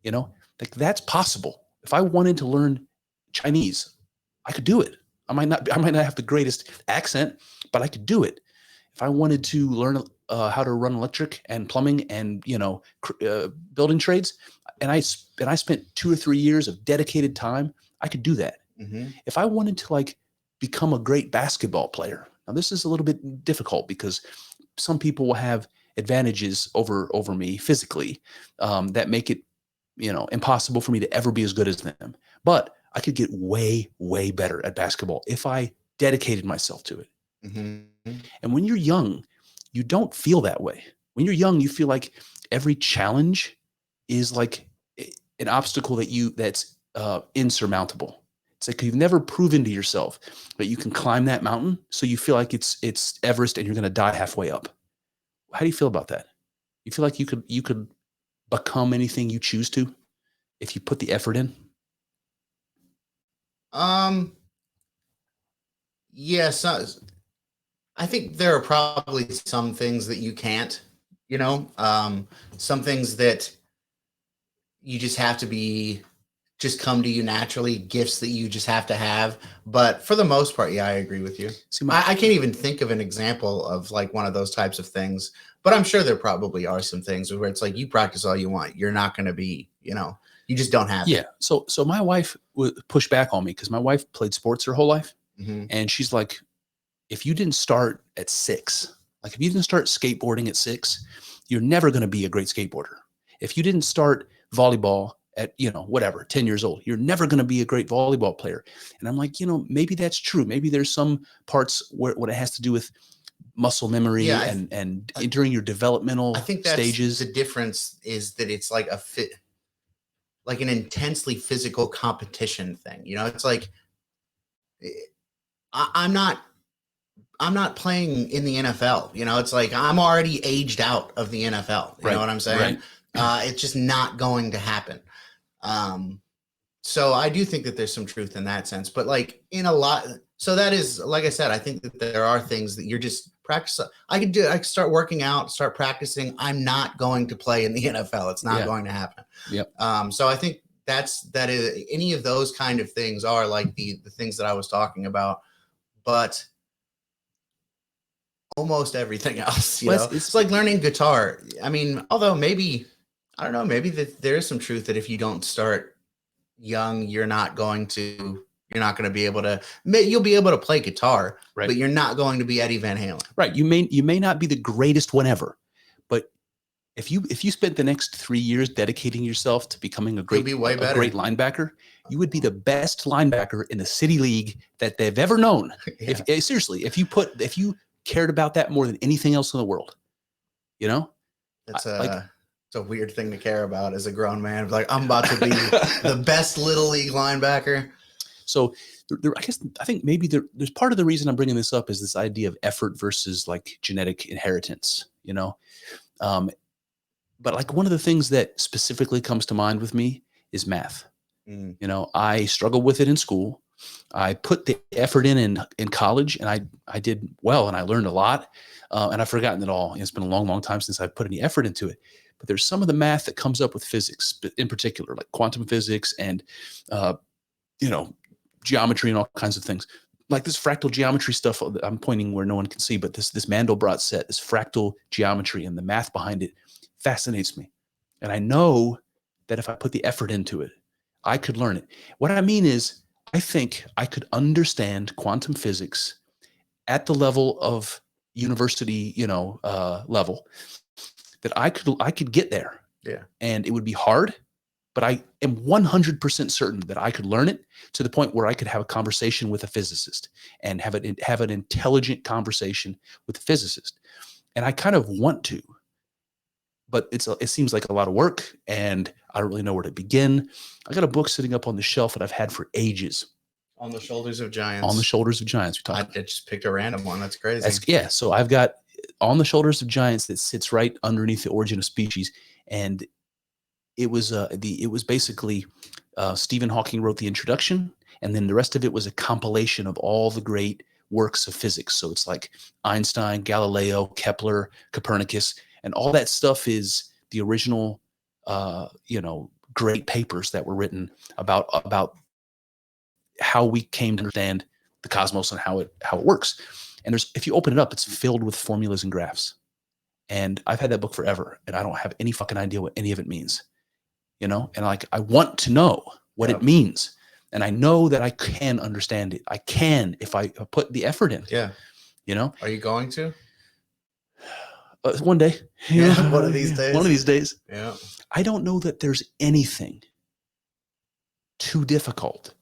Speaker 1: You know, like that's possible. If I wanted to learn Chinese, I could do it. I might not have the greatest accent, but I could do it. If I wanted to learn how to run electric and plumbing and, you know, building trades, and I spent 2 or 3 years of dedicated time, I could do that. Mm-hmm. If I wanted to like become a great basketball player, now this is a little bit difficult because some people will have advantages over me physically that make it, you know, impossible for me to ever be as good as them. But I could get way, way better at basketball if I dedicated myself to it. Mm-hmm. And when you're young, you don't feel that way. When you're young, you feel like every challenge is like an obstacle that's insurmountable. It's like you've never proven to yourself that you can climb that mountain, so you feel like it's Everest and you're going to die halfway up. How do you feel about that? You feel like you could become anything you choose to if you put the effort in?
Speaker 2: Yes, I think there are probably some things that you can't, some things that you just have to just come to you naturally, gifts that you just have to have. But for the most part, yeah, I agree with you. See, I can't even think of an example of like one of those types of things, but I'm sure there probably are some things where it's like you practice all you want. You're not going to be, you just don't have it.
Speaker 1: So my wife would push back on me because my wife played sports her whole life. Mm-hmm. And she's like, if you didn't start at 6, like if you didn't start skateboarding at 6, you're never going to be a great skateboarder. If you didn't start volleyball at, 10 years old, you're never going to be a great volleyball player. And I'm like, maybe that's true. Maybe there's some parts where what it has to do with muscle memory and during your developmental stages. I think that's
Speaker 2: the difference is that it's like like an intensely physical competition thing. It's like, I'm not playing in the NFL. It's like I'm already aged out of the NFL. You know what I'm saying? Right. It's just not going to happen. So I do think that there's some truth in that sense, but like in a lot. So that is, like I said, I think that there are things that you're just practice. I could start working out, start practicing. I'm not going to play in the NFL. It's not going to happen.
Speaker 1: Yep.
Speaker 2: So I think that is any of those kind of things are like the things that I was talking about, but almost everything else, it's like learning guitar. I mean, although maybe, I don't know, maybe that there is some truth that if you don't start young, you're not going to be able to, you'll be able to play guitar, but you're not going to be Eddie Van Halen.
Speaker 1: Right. You may not be the greatest one ever, but if you spent the next 3 years dedicating yourself to becoming a great linebacker, you would be the best linebacker in the city league that they've ever known. Yeah. Seriously, if you cared about that more than anything else in the world,
Speaker 2: it's a weird thing to care about as a grown man. Like, I'm about to be the best little league linebacker.
Speaker 1: So I think maybe there's part of the reason I'm bringing this up is this idea of effort versus like genetic inheritance, but like one of the things that specifically comes to mind with me is math. I struggled with it in school. I put the effort in college, and I did well, and I learned a lot. And I've forgotten it all. It's been a long, long time since I've put any effort into it. But there's some of the math that comes up with physics, in particular, like quantum physics and, geometry and all kinds of things. Like this fractal geometry stuff, I'm pointing where no one can see, but this Mandelbrot set, this fractal geometry and the math behind it fascinates me. And I know that if I put the effort into it, I could learn it. What I mean is, I think I could understand quantum physics at the level of university, level, that I could get there.
Speaker 2: Yeah.
Speaker 1: And it would be hard, but I am 100% certain that I could learn it to the point where I could have a conversation with a physicist and have an intelligent conversation with a physicist. And I kind of want to, but it seems like a lot of work, and I don't really know where to begin. I got a book sitting up on the shelf that I've had for ages.
Speaker 2: On the Shoulders of Giants.
Speaker 1: On the Shoulders of Giants.
Speaker 2: I just picked a random one. That's crazy.
Speaker 1: So I've got On the Shoulders of Giants that sits right underneath The Origin of Species, and it was basically Stephen Hawking wrote the introduction, and then the rest of it was a compilation of all the great works of physics. So it's like Einstein, Galileo, Kepler, Copernicus, and all that stuff is the original, great papers that were written about how we came to understand the cosmos and how it works. And if you open it up, it's filled with formulas and graphs. And I've had that book forever, and I don't have any fucking idea what any of it means, and like, I want to know what it means. And I know that I can understand it. I can, if I put the effort in.
Speaker 2: Yeah. Are you going to?
Speaker 1: One day.
Speaker 2: Yeah. One of these days.
Speaker 1: One of these days.
Speaker 2: Yeah.
Speaker 1: I don't know that there's anything too difficult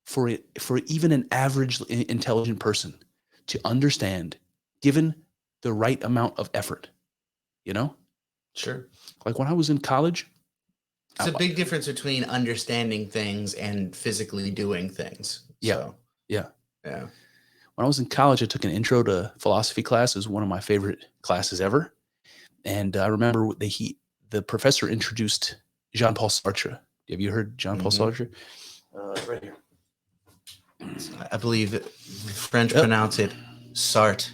Speaker 1: for even an average intelligent person to understand, given the right amount of effort,
Speaker 2: Sure.
Speaker 1: Like when I was in college,
Speaker 2: It's a big difference between understanding things and physically doing things.
Speaker 1: Yeah.
Speaker 2: So,
Speaker 1: yeah.
Speaker 2: yeah.
Speaker 1: When I was in college, I took an intro to philosophy class. It was one of my favorite classes ever. And I remember the professor introduced Jean-Paul Sartre. Have you heard Jean-Paul Sartre? Right here.
Speaker 2: I believe French pronounce it Sartre.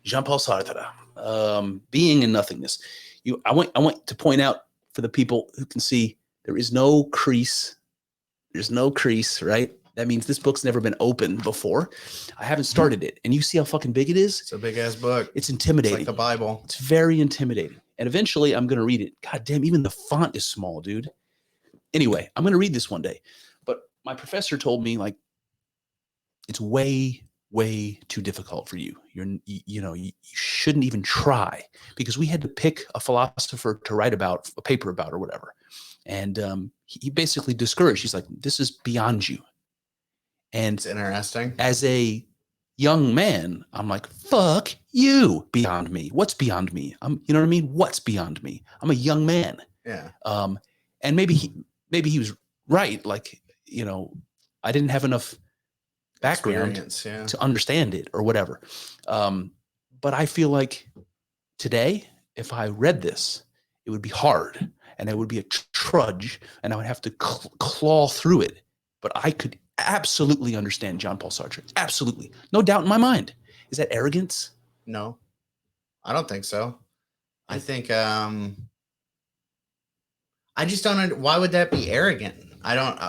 Speaker 1: Jean-Paul Sartre. Being and nothingness. I want to point out for the people who can see there is no crease. There's no crease, right? That means this book's never been opened before. I haven't started it. And you see how fucking big it is?
Speaker 2: It's a big ass book.
Speaker 1: It's intimidating.
Speaker 2: It's like the Bible.
Speaker 1: It's very intimidating. And eventually I'm going to read it. God damn, even the font is small, dude. Anyway, I'm going to read this one day. But my professor told me, like, it's way, way too difficult for you. You shouldn't even try, because we had to pick a philosopher to write about, a paper about or whatever. And he basically discouraged. He's like, this is beyond you. And
Speaker 2: it's interesting.
Speaker 1: As a young man, I'm like, fuck you, beyond me. What's beyond me? You know what I mean? What's beyond me? I'm a young man.
Speaker 2: Yeah.
Speaker 1: And maybe he was right. Like, I didn't have enough background to understand it or whatever. But I feel like today, if I read this, it would be hard and it would be a trudge and I would have to claw through it. But I could absolutely understand Jean-Paul Sartre. Absolutely. No doubt in my mind. Is that arrogance?
Speaker 2: No, I don't think so. I think, I just don't, why would that be arrogant? I don't,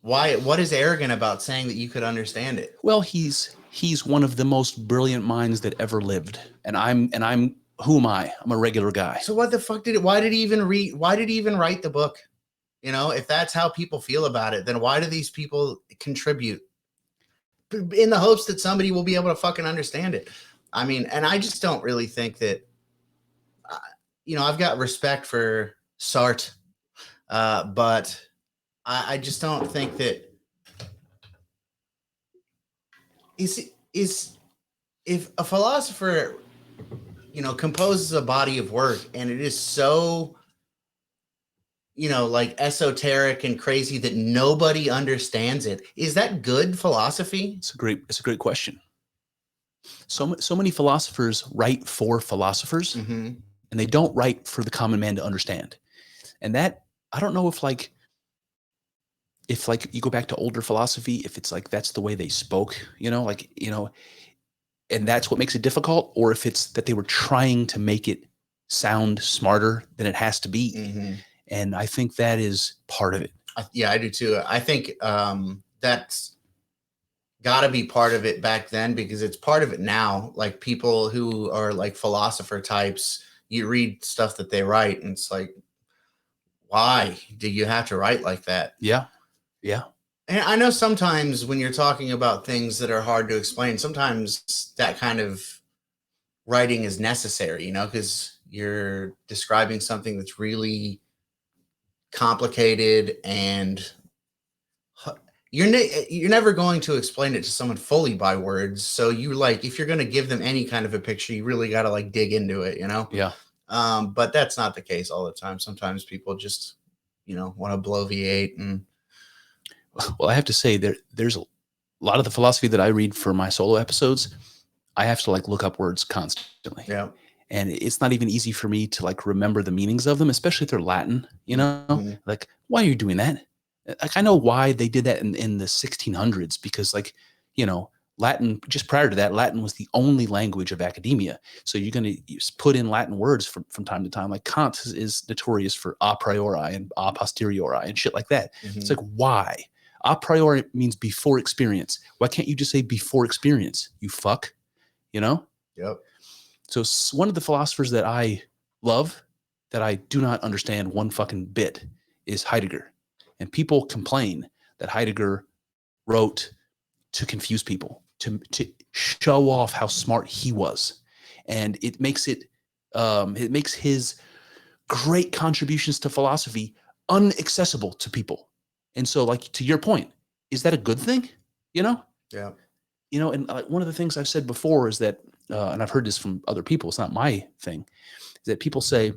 Speaker 2: what is arrogant about saying that you could understand it?
Speaker 1: Well, he's one of the most brilliant minds that ever lived. And I'm, who am I? I'm a regular guy.
Speaker 2: So what the fuck why did he even write the book? If that's how people feel about it, then why do these people contribute in the hopes that somebody will be able to fucking understand it? I mean, and I just don't really think that, I've got respect for Sartre, but I just don't think that if a philosopher, composes a body of work and it is so, like esoteric and crazy that nobody understands it, is that good philosophy?
Speaker 1: It's a great question. So many philosophers write for philosophers, and they don't write for the common man to understand. And that, I don't know if you go back to older philosophy, if it's like that's the way they spoke, and that's what makes it difficult, or if it's that they were trying to make it sound smarter than it has to be. And I think that is part of it.
Speaker 2: Yeah, I do too. I think that's got to be part of it back then, because it's part of it now. Like people who are like philosopher types, you read stuff that they write and it's like, why do you have to write like that?
Speaker 1: Yeah. Yeah.
Speaker 2: And I know sometimes when you're talking about things that are hard to explain, sometimes that kind of writing is necessary, because you're describing something that's really complicated and you're never going to explain it to someone fully by words. So if you're going to give them any kind of a picture, you really got to dig into it,
Speaker 1: Yeah.
Speaker 2: But that's not the case all the time. Sometimes people just, want to bloviate. And
Speaker 1: well, I have to say there's a lot of the philosophy that I read for my solo episodes, I have to look up words constantly.
Speaker 2: Yeah.
Speaker 1: And it's not even easy for me to remember the meanings of them, especially if they're Latin, like, why are you doing that? I know why they did that in the 1600s, because Latin, just prior to that, Latin was the only language of academia. So you're going to put in Latin words from time to time. Like Kant is notorious for a priori and a posteriori and shit like that. It's like, why? A priori means before experience. Why can't you just say before experience? You fuck,
Speaker 2: Yep.
Speaker 1: So one of the philosophers that I love, that I do not understand one fucking bit, is Heidegger. And people complain that Heidegger wrote to confuse people, to show off how smart he was. And it makes his great contributions to philosophy unaccessible to people. And so, to your point, is that a good thing?
Speaker 2: Yeah.
Speaker 1: And one of the things I've said before is that, and I've heard this from other people, it's not my thing, is that people say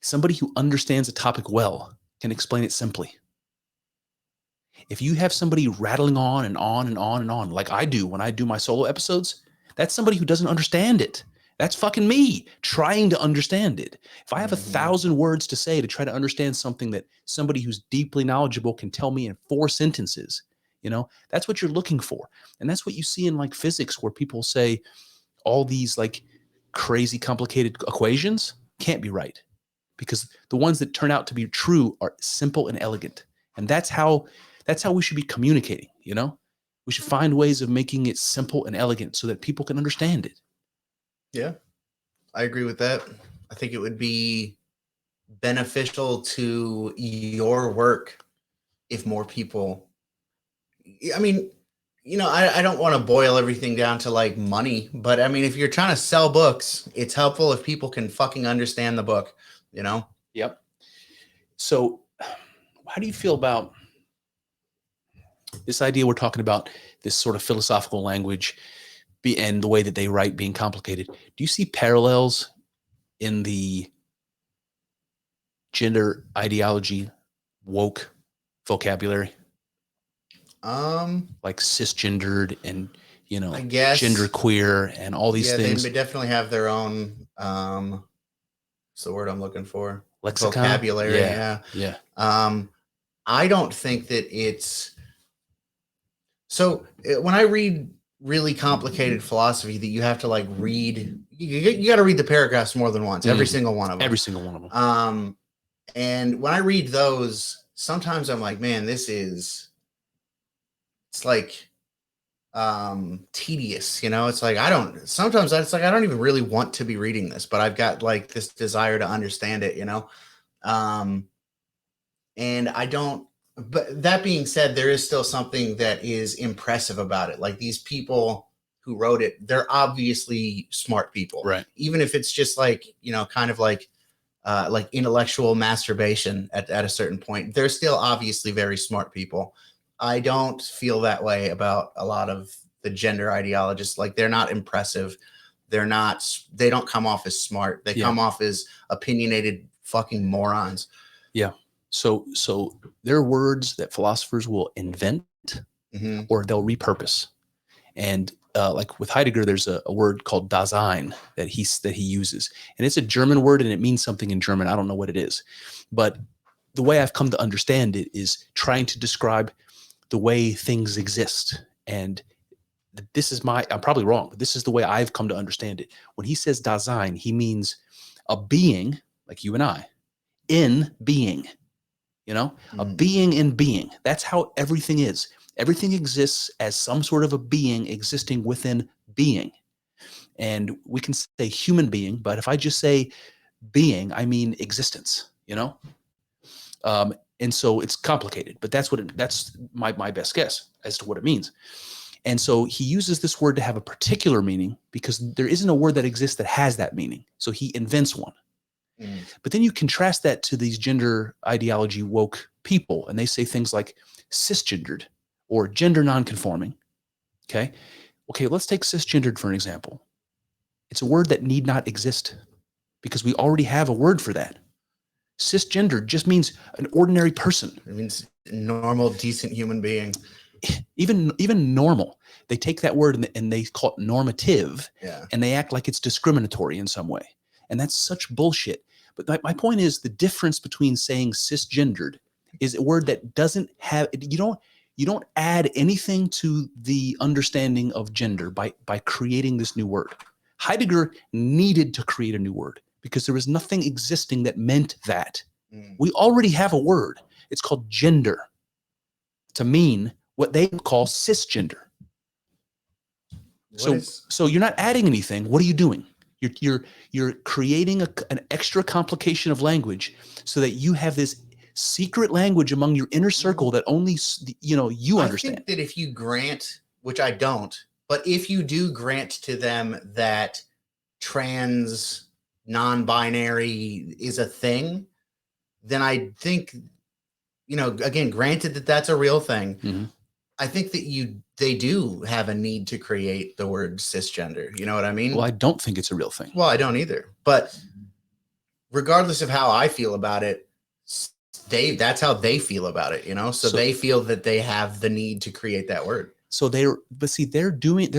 Speaker 1: somebody who understands a topic well can explain it simply. If you have somebody rattling on and on and on and on, like I do when I do my solo episodes, that's somebody who doesn't understand it. That's fucking me trying to understand it. If I have 1,000 words to say to try to understand something that somebody who's deeply knowledgeable can tell me in 4 sentences, that's what you're looking for. And that's what you see in like physics, where people say all these like crazy complicated equations can't be right, because the ones that turn out to be true are simple and elegant. And that's how we should be communicating. We should find ways of making it simple and elegant so that people can understand it.
Speaker 2: Yeah, I agree with that. I think it would be beneficial to your work if more people, I mean, I don't want to boil everything down to like money, but I mean, if you're trying to sell books, it's helpful if people can fucking understand the book,
Speaker 1: Yep. So how do you feel about this idea we're talking about, this sort of philosophical language and the way that they write being complicated? Do you see parallels in the gender ideology woke vocabulary? Like cisgendered and
Speaker 2: I guess
Speaker 1: genderqueer and all these things.
Speaker 2: They definitely have their own what's the word I'm looking for?
Speaker 1: Lexicon?
Speaker 2: Vocabulary.
Speaker 1: Yeah.
Speaker 2: I don't think that it's so when I read really complicated philosophy that you have to like read, you got to read the paragraphs more than once, every single one of them.
Speaker 1: Every single one of them.
Speaker 2: And when I read those, sometimes I'm like, man, it's like tedious, it's like I don't even really want to be reading this, but I've got like this desire to understand it, and I don't. But that being said, there is still something that is impressive about it. Like these people who wrote it, they're obviously smart people,
Speaker 1: right?
Speaker 2: Even if it's just like kind of like intellectual masturbation at a certain point, they're still obviously very smart people. I don't feel that way about a lot of the gender ideologists. Like they're not impressive. They don't come off as smart. They come off as opinionated fucking morons.
Speaker 1: Yeah. So there are words that philosophers will invent or they'll repurpose. And like with Heidegger, there's a word called Dasein that he uses. And it's a German word and it means something in German. I don't know what it is. But the way I've come to understand it is trying to describe the way things exist. And this is I'm probably wrong, but this is the way I've come to understand it. When he says Dasein, he means a being, like you and I, in being. A being in being. That's how everything is. Everything exists as some sort of a being existing within being. And we can say human being, but if I just say being, I mean existence, and so it's complicated, but that's my best guess as to what it means. And so he uses this word to have a particular meaning because there isn't a word that exists that has that meaning. So he invents one. But then you contrast that to these gender ideology woke people, and they say things like cisgendered or gender nonconforming. Okay, let's take cisgendered for an example. It's a word that need not exist because we already have a word for that. Cisgendered just means an ordinary person.
Speaker 2: It means normal, decent human being.
Speaker 1: Even normal. They take that word and they call it normative, and they act like it's discriminatory in some way. And that's such bullshit. But my point is the difference between saying cisgendered is a word that doesn't have, you don't add anything to the understanding of gender by creating this new word. Heidegger needed to create a new word because there was nothing existing that meant that. We already have a word. It's called gender to mean what they call cisgender. So you're not adding anything. What are you doing? You're creating an extra complication of language so that you have this secret language among your inner circle that only you understand.
Speaker 2: I think that if you grant, which I don't, but if you do grant to them that trans non-binary is a thing, then I think, again, granted that that's a real thing, I think that they do have a need to create the word cisgender. You know what I mean?
Speaker 1: Well, I don't think it's a real thing.
Speaker 2: Well, I don't either. But regardless of how I feel about it, that's how they feel about it, so they feel that they have the need to create that word.
Speaker 1: So they're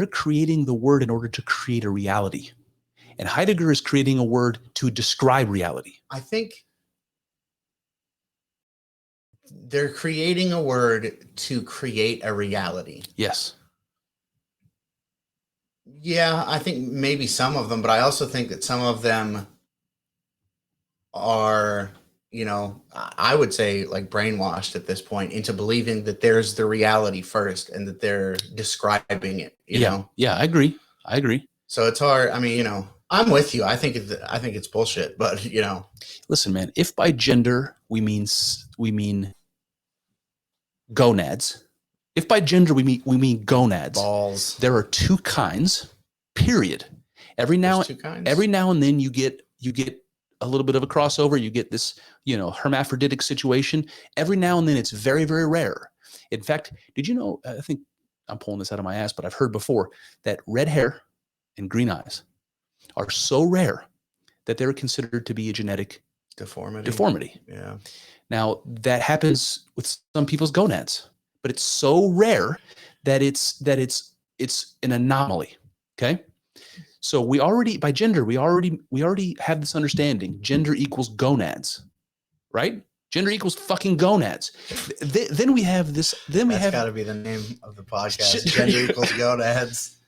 Speaker 1: creating the word in order to create a reality. And Heidegger is creating a word to describe reality.
Speaker 2: I think they're creating a word to create a reality.
Speaker 1: Yes.
Speaker 2: Yeah, I think maybe some of them, but I also think that some of them are, I would say like brainwashed at this point into believing that there's the reality first and that they're describing it, you know?
Speaker 1: Yeah, I agree.
Speaker 2: So it's hard. I mean, I'm with you. I think it's bullshit, but
Speaker 1: listen, man, if by gender we mean gonads, if by gender we mean gonads,
Speaker 2: balls,
Speaker 1: there are two kinds, period. Every now and then you get a little bit of a crossover. You get this, hermaphroditic situation. Every now and then it's very, very rare. In fact, did you know, I think I'm pulling this out of my ass, but I've heard before that red hair and green eyes are so rare that they're considered to be a genetic deformity.
Speaker 2: Yeah.
Speaker 1: Now that happens with some people's gonads, but it's so rare that it's an anomaly. Okay. So we already have this understanding. Gender equals gonads, right? Gender equals fucking gonads. Then we have this. That's
Speaker 2: got to be the name of the podcast. Gender equals gonads.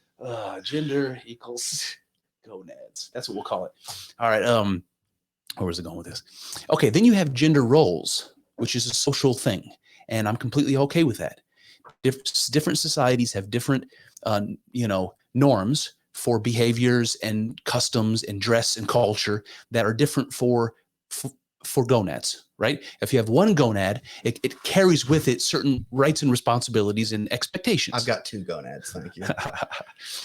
Speaker 1: Gender equals gonads. That's what we'll call it. All right. Where was it going with this? Okay. Then you have gender roles, which is a social thing, and I'm completely okay with that. Different societies have different, norms for behaviors and customs and dress and culture that are different for gonads, right? If you have one gonad, it carries with it certain rights and responsibilities and expectations.
Speaker 2: I've got two gonads, thank you.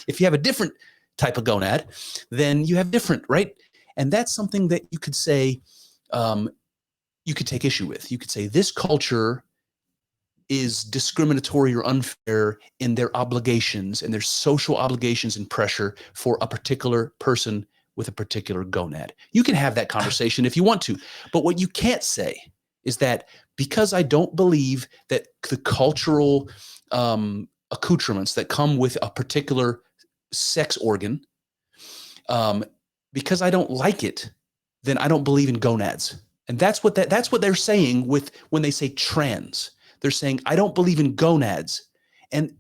Speaker 1: If you have a different type of gonad, then you have different, right? And that's something that you could say, you could take issue with. You could say this culture is discriminatory or unfair in their obligations and their social obligations and pressure for a particular person with a particular gonad. You can have that conversation if you want to, but what you can't say is that because I don't believe that the cultural accoutrements that come with a particular sex organ, because I don't like it, then I don't believe in gonads. And that's what they're saying when they say trans. They're saying, I don't believe in gonads. And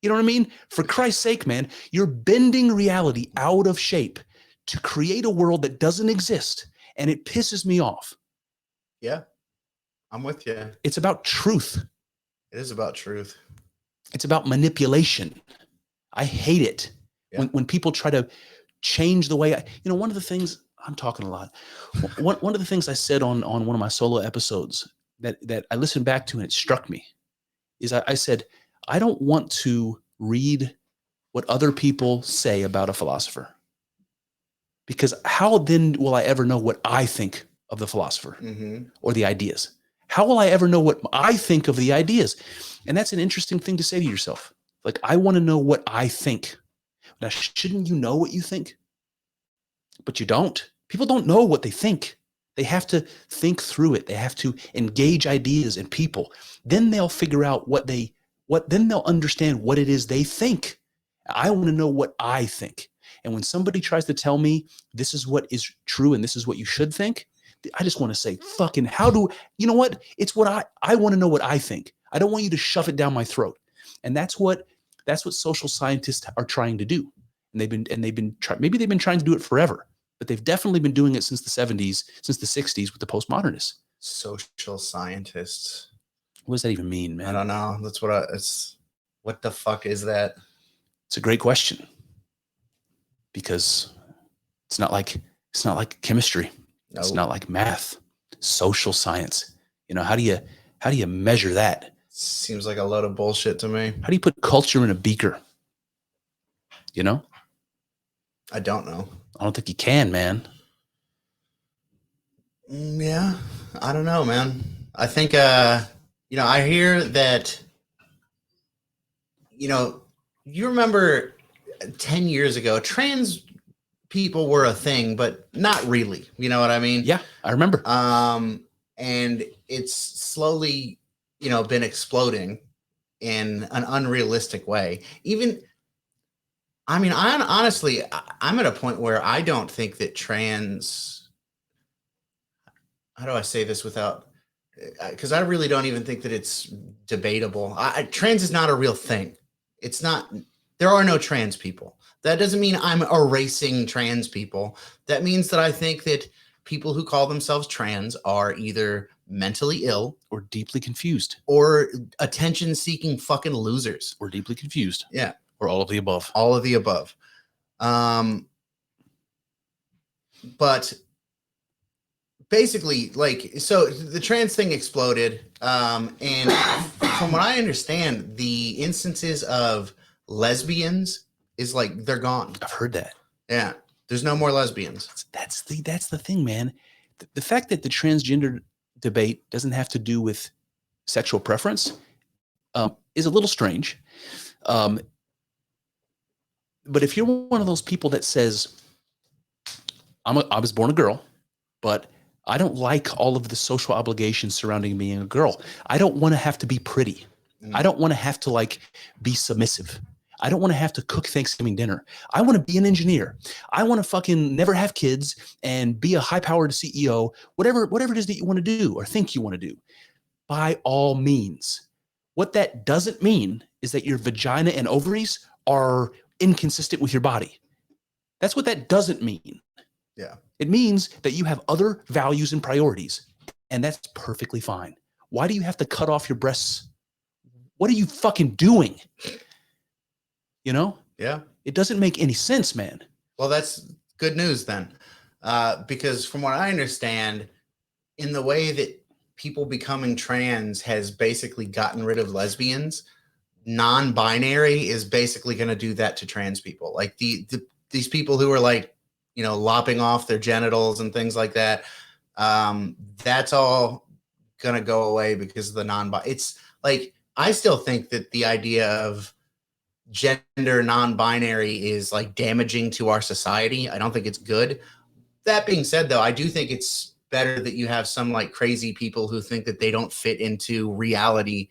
Speaker 1: you know what I mean? For Christ's sake, man, you're bending reality out of shape to create a world that doesn't exist. And it pisses me off.
Speaker 2: Yeah, I'm with you.
Speaker 1: It's about truth.
Speaker 2: It is about truth.
Speaker 1: It's about manipulation. I hate it. Yeah. When people try to change the way one of the things, I'm talking a lot. One of the things I said on one of my solo episodes that I listened back to and it struck me is I said, I don't want to read what other people say about a philosopher, because how then will I ever know what I think of the philosopher or the ideas? How will I ever know what I think of the ideas? And that's an interesting thing to say to yourself. Like, I want to know what I think. Now, shouldn't you know what you think? But you don't. People don't know what they think. They have to think through it. They have to engage ideas and people. Then they'll figure out then they'll understand what it is they think. I want to know what I think. And when somebody tries to tell me this is what is true and this is what you should think, I just want to say, fucking, you know what? It's what I want to know what I think. I don't want you to shove it down my throat. And that's what social scientists are trying to do. And maybe they've been trying to do it forever. But they've definitely been doing it since the 70s, since the 60s with the postmodernists.
Speaker 2: Social scientists.
Speaker 1: What does that even mean, man?
Speaker 2: I don't know. That's what the fuck is that?
Speaker 1: It's a great question. Because it's not like chemistry. Nope. It's not like math. Social science. How do you measure that?
Speaker 2: Seems like a load of bullshit to me.
Speaker 1: How do you put culture in a beaker?
Speaker 2: I don't know.
Speaker 1: I don't think you can, man.
Speaker 2: Yeah, I don't know, man. I think, I hear that, you remember 10 years ago, trans people were a thing, but not really. You know what I mean?
Speaker 1: Yeah, I remember.
Speaker 2: and it's slowly, been exploding in an unrealistic way. Even, I mean, honestly, I'm at a point where I don't think that how do I say this without, because I really don't even think that it's debatable. Trans is not a real thing. It's not, there are no trans people. That doesn't mean I'm erasing trans people. That means that I think that people who call themselves trans are either mentally ill
Speaker 1: or deeply confused
Speaker 2: or attention-seeking fucking losers.
Speaker 1: or deeply confused.
Speaker 2: Yeah.
Speaker 1: Or all of the above.
Speaker 2: All of the above. But basically, like, so the trans thing exploded. And from what I understand, the instances of lesbians is like, they're gone.
Speaker 1: I've heard that.
Speaker 2: Yeah. There's no more lesbians.
Speaker 1: That's the thing, man. The fact that the transgender debate doesn't have to do with sexual preference is a little strange. But if you're one of those people that says, I was born a girl, but I don't like all of the social obligations surrounding being a girl. I don't want to have to be pretty. I don't want to have to like be submissive. I don't want to have to cook Thanksgiving dinner. I want to be an engineer. I want to fucking never have kids and be a high-powered CEO, whatever it is that you want to do or think you want to do. By all means. What that doesn't mean is that your vagina and ovaries are inconsistent with your body. That's what that doesn't mean.
Speaker 2: Yeah.
Speaker 1: It means that you have other values and priorities, and that's perfectly fine. Why do you have to cut off your breasts? What are you fucking doing? You know?
Speaker 2: Yeah.
Speaker 1: It doesn't make any sense, man.
Speaker 2: Well, that's good news then. Because from what I understand, in the way that people becoming trans has basically gotten rid of lesbians, non-binary is basically going to do that to trans people. Like these people who are like, lopping off their genitals and things like that. That's all going to go away because of the it's like, I still think that the idea of gender non-binary is like damaging to our society. I don't think it's good. That being said, though, I do think it's better that you have some like crazy people who think that they don't fit into reality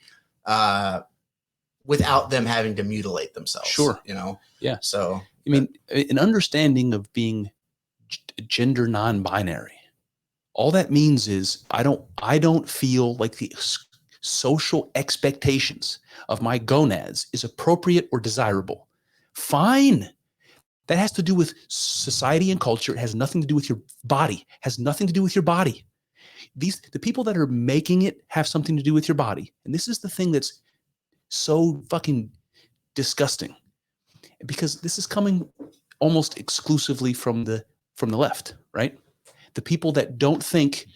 Speaker 2: without them having to mutilate themselves.
Speaker 1: Sure.
Speaker 2: Yeah. So,
Speaker 1: I mean, an understanding of being gender non-binary, all that means is I don't feel like the social expectations of my gonads is appropriate or desirable. Fine. That has to do with society and culture. It has nothing to do with your body. It has nothing to do with your body. The people that are making it have something to do with your body. And this is the thing that's so fucking disgusting, because this is coming almost exclusively from the left, right? The people that don't think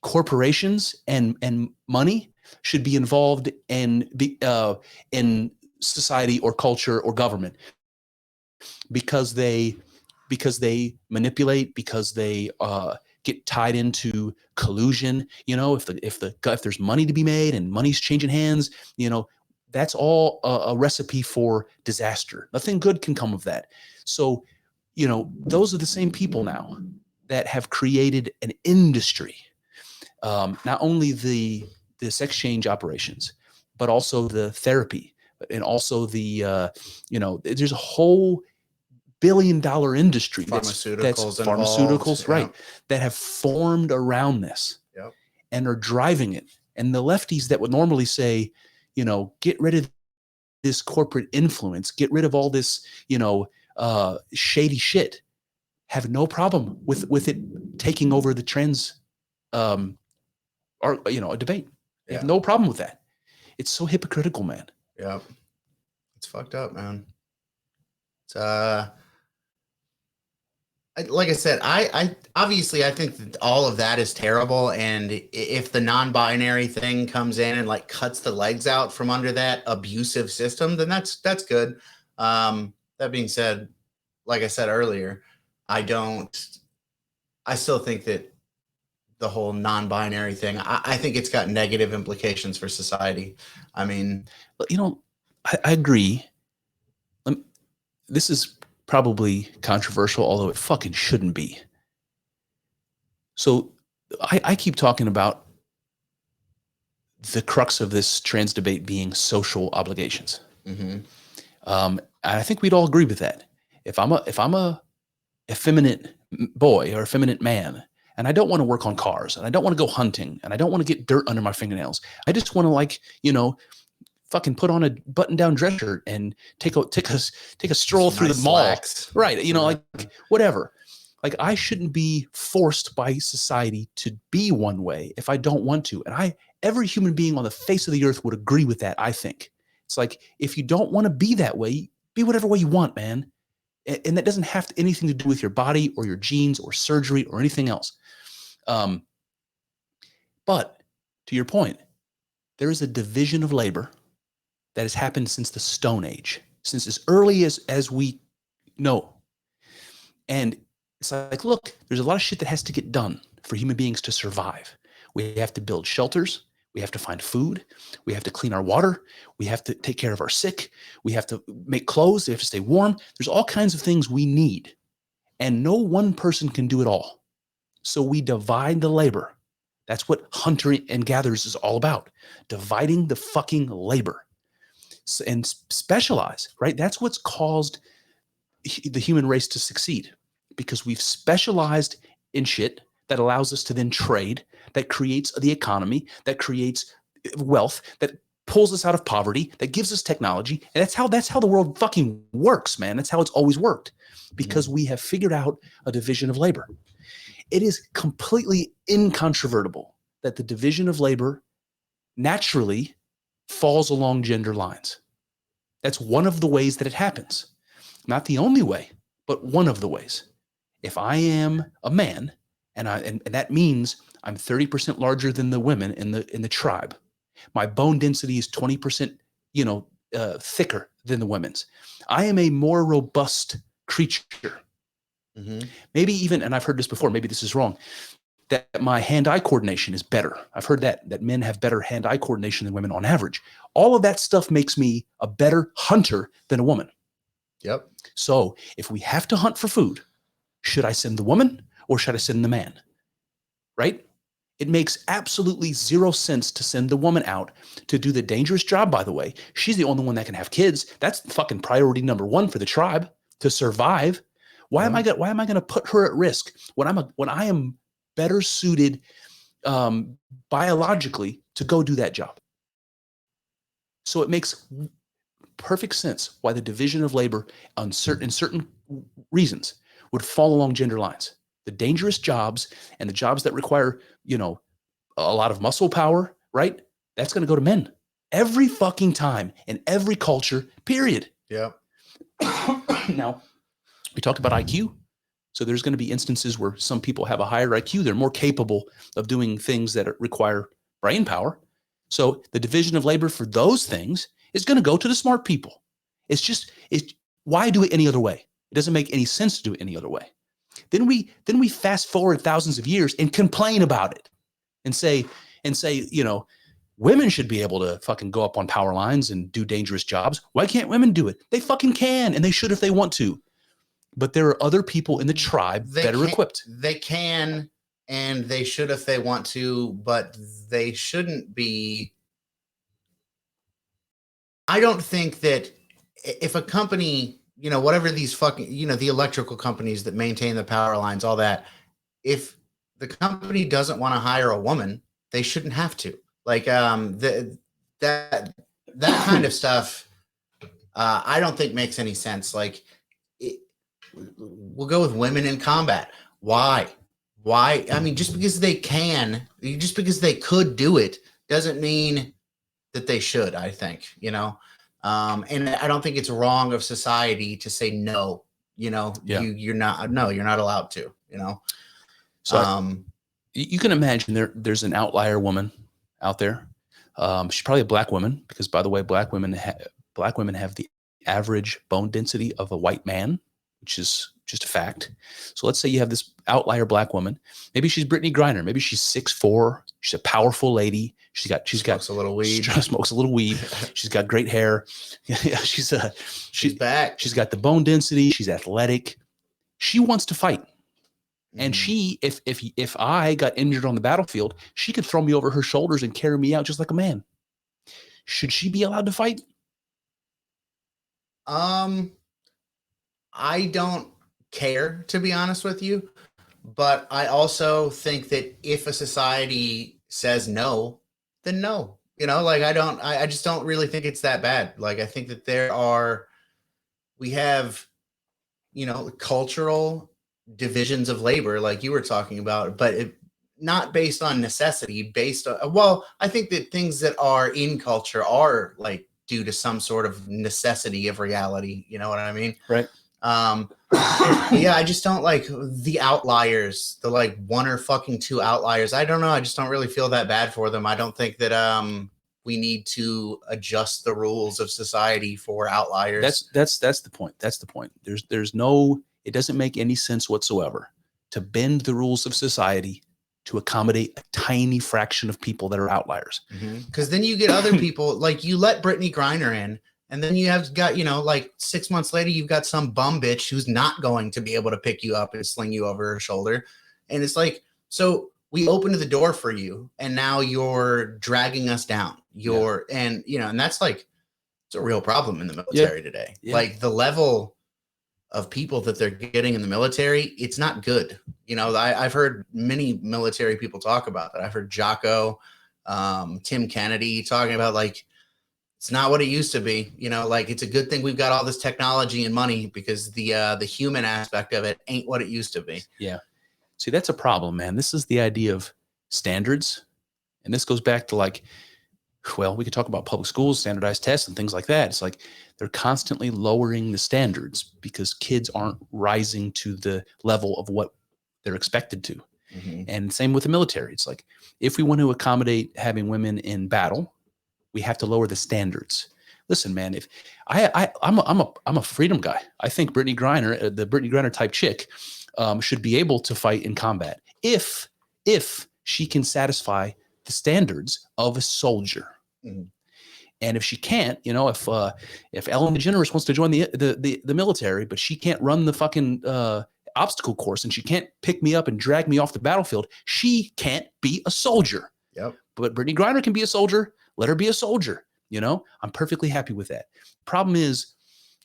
Speaker 1: corporations and money should be involved in society or culture or government, because they manipulate, because they get tied into collusion. If there's money to be made and money's changing hands, that's all a recipe for disaster. Nothing good can come of that. So, those are the same people now that have created an industry. Not only the sex change operations, but also the therapy, and also the there's a whole billion-dollar industry that's pharmaceuticals, right? Yeah. That have formed around this, yep, and are driving it. And the lefties that would normally say, get rid of this corporate influence, get rid of all this, shady shit, have no problem with it taking over the trans, a debate. They have no problem with that. It's so hypocritical, man.
Speaker 2: Yeah. It's fucked up, man. It's, like I said, I obviously I think that all of that is terrible. And if the non-binary thing comes in and like cuts the legs out from under that abusive system, then that's good. That being said, like I said earlier, I still think that the whole non-binary thing, I think it's got negative implications for society. I mean,
Speaker 1: I agree. This is probably controversial, although it fucking shouldn't be. So I keep talking about the crux of this trans debate being social obligations.
Speaker 2: Mm-hmm.
Speaker 1: And I think we'd all agree with that. If I'm a effeminate boy or effeminate man, and I don't want to work on cars, and I don't want to go hunting, and I don't want to get dirt under my fingernails, I just want to, like, fucking put on a button-down dress shirt and take a stroll through the mall,
Speaker 2: slacks.
Speaker 1: right? Like whatever. Like, I shouldn't be forced by society to be one way if I don't want to. And every human being on the face of the earth would agree with that. I think it's like, if you don't want to be that way, be whatever way you want, man. And that doesn't have anything to do with your body or your genes or surgery or anything else. But to your point, there is a division of labor that has happened since the Stone Age, since as early as we know. And it's like, look, there's a lot of shit that has to get done for human beings to survive. We have to build shelters. We have to find food. We have to clean our water. We have to take care of our sick. We have to make clothes. We have to stay warm. There's all kinds of things we need. And no one person can do it all. So we divide the labor. That's what hunter and gatherers is all about. Dividing the fucking labor. And specialize, right? That's what's caused the human race to succeed, because we've specialized in shit that allows us to then trade, that creates the economy, that creates wealth, that pulls us out of poverty, that gives us technology. And that's how the world fucking works, man. That's how it's always worked, because we have figured out a division of labor. It is completely incontrovertible that the division of labor naturally falls along gender lines. That's one of the ways that it happens. Not the only way, but one of the ways. If I am a man, and that means I'm 30% larger than the women in the tribe, my bone density is 20%, thicker than the women's, I am a more robust creature. Mm-hmm. Maybe even, and I've heard this before, maybe this is wrong, that my hand-eye coordination is better. I've heard that men have better hand-eye coordination than women on average. All of that stuff makes me a better hunter than a woman.
Speaker 2: Yep.
Speaker 1: So if we have to hunt for food, should I send the woman or should I send the man? Right? It makes absolutely zero sense to send the woman out to do the dangerous job, by the way. She's the only one that can have kids. That's fucking priority number one for the tribe, to survive. Why am I going to put her at risk when I am better suited biologically to go do that job? So it makes perfect sense why the division of labor in certain reasons would fall along gender lines. The dangerous jobs and the jobs that require, a lot of muscle power, right? That's going to go to men every fucking time in every culture, period.
Speaker 2: Yeah.
Speaker 1: Now, we talked about IQ. So there's going to be instances where some people have a higher IQ. They're more capable of doing things that require brain power. So the division of labor for those things is going to go to the smart people. Why do it any other way? It doesn't make any sense to do it any other way. Then we fast forward thousands of years and complain about it and say, women should be able to fucking go up on power lines and do dangerous jobs. Why can't women do it? They fucking can, and they should if they want to. But there are other people in the tribe better equipped.
Speaker 2: They can, and they should if they want to, but they shouldn't be. I don't think that if a company, whatever these fucking, the electrical companies that maintain the power lines, all that, if the company doesn't want to hire a woman, they shouldn't have to. Like that kind of stuff, I don't think makes any sense. Like, we'll go with women in combat. Why? I mean, just because they could do it doesn't mean that they should, I think, and I don't think it's wrong of society to say no, you're not allowed to,
Speaker 1: So you can imagine there's an outlier woman out there. She's probably a black woman, because, by the way, black women have the average bone density of a white man, which is just a fact. So let's say you have this outlier black woman. Maybe she's Brittany Griner. Maybe she's 6'4". She's a powerful lady. She's got
Speaker 2: smokes a little weed.
Speaker 1: Smokes a little weed. She's got great hair. She's
Speaker 2: back.
Speaker 1: She's got the bone density. She's athletic. She wants to fight. And she, if I got injured on the battlefield, she could throw me over her shoulders and carry me out just like a man. Should she be allowed to fight?
Speaker 2: I don't care, to be honest with you, but I also think that if a society says no, then no. Like I just don't really think it's that bad. Like I think that we have, cultural divisions of labor, like you were talking about, but not based on necessity, based on, well, I think that things that are in culture are like due to some sort of necessity of reality. You know what I mean?
Speaker 1: Right.
Speaker 2: Yeah, I just don't like the outliers, the like one or fucking two outliers. I don't know. I just don't really feel that bad for them. I don't think that we need to adjust the rules of society for outliers.
Speaker 1: That's the point. That's the point. There's no, it doesn't make any sense whatsoever to bend the rules of society to accommodate a tiny fraction of people that are outliers.
Speaker 2: Because then you get other people, like you let Brittany Griner in, and then you have got, like 6 months later, you've got some bum bitch who's not going to be able to pick you up and sling you over her shoulder. And it's like, so we opened the door for you, and now you're dragging us down. And that's like, it's a real problem in the military today. Yeah. Like the level of people that they're getting in the military, it's not good. I've heard many military people talk about that. I've heard Jocko, Tim Kennedy talking about like, it's not what it used to be. Like it's a good thing we've got all this technology and money, because the human aspect of it ain't what it used to be.
Speaker 1: Yeah. See, that's a problem, man. This is the idea of standards. And this goes back to like, well, we could talk about public schools, standardized tests and things like that. It's like they're constantly lowering the standards because kids aren't rising to the level of what they're expected to. And same with the military. It's like, if we want to accommodate having women in battle, we have to lower the standards. Listen, man, if I'm a freedom guy. I think Brittany Griner, the Brittany Griner type chick, should be able to fight in combat if she can satisfy the standards of a soldier. And if she can't, if Ellen DeGeneres wants to join the military, but she can't run the fucking obstacle course, and she can't pick me up and drag me off the battlefield, she can't be a soldier.
Speaker 2: Yep.
Speaker 1: But Brittany Griner can be a soldier. Let her be a soldier. I'm perfectly happy with that. Problem is,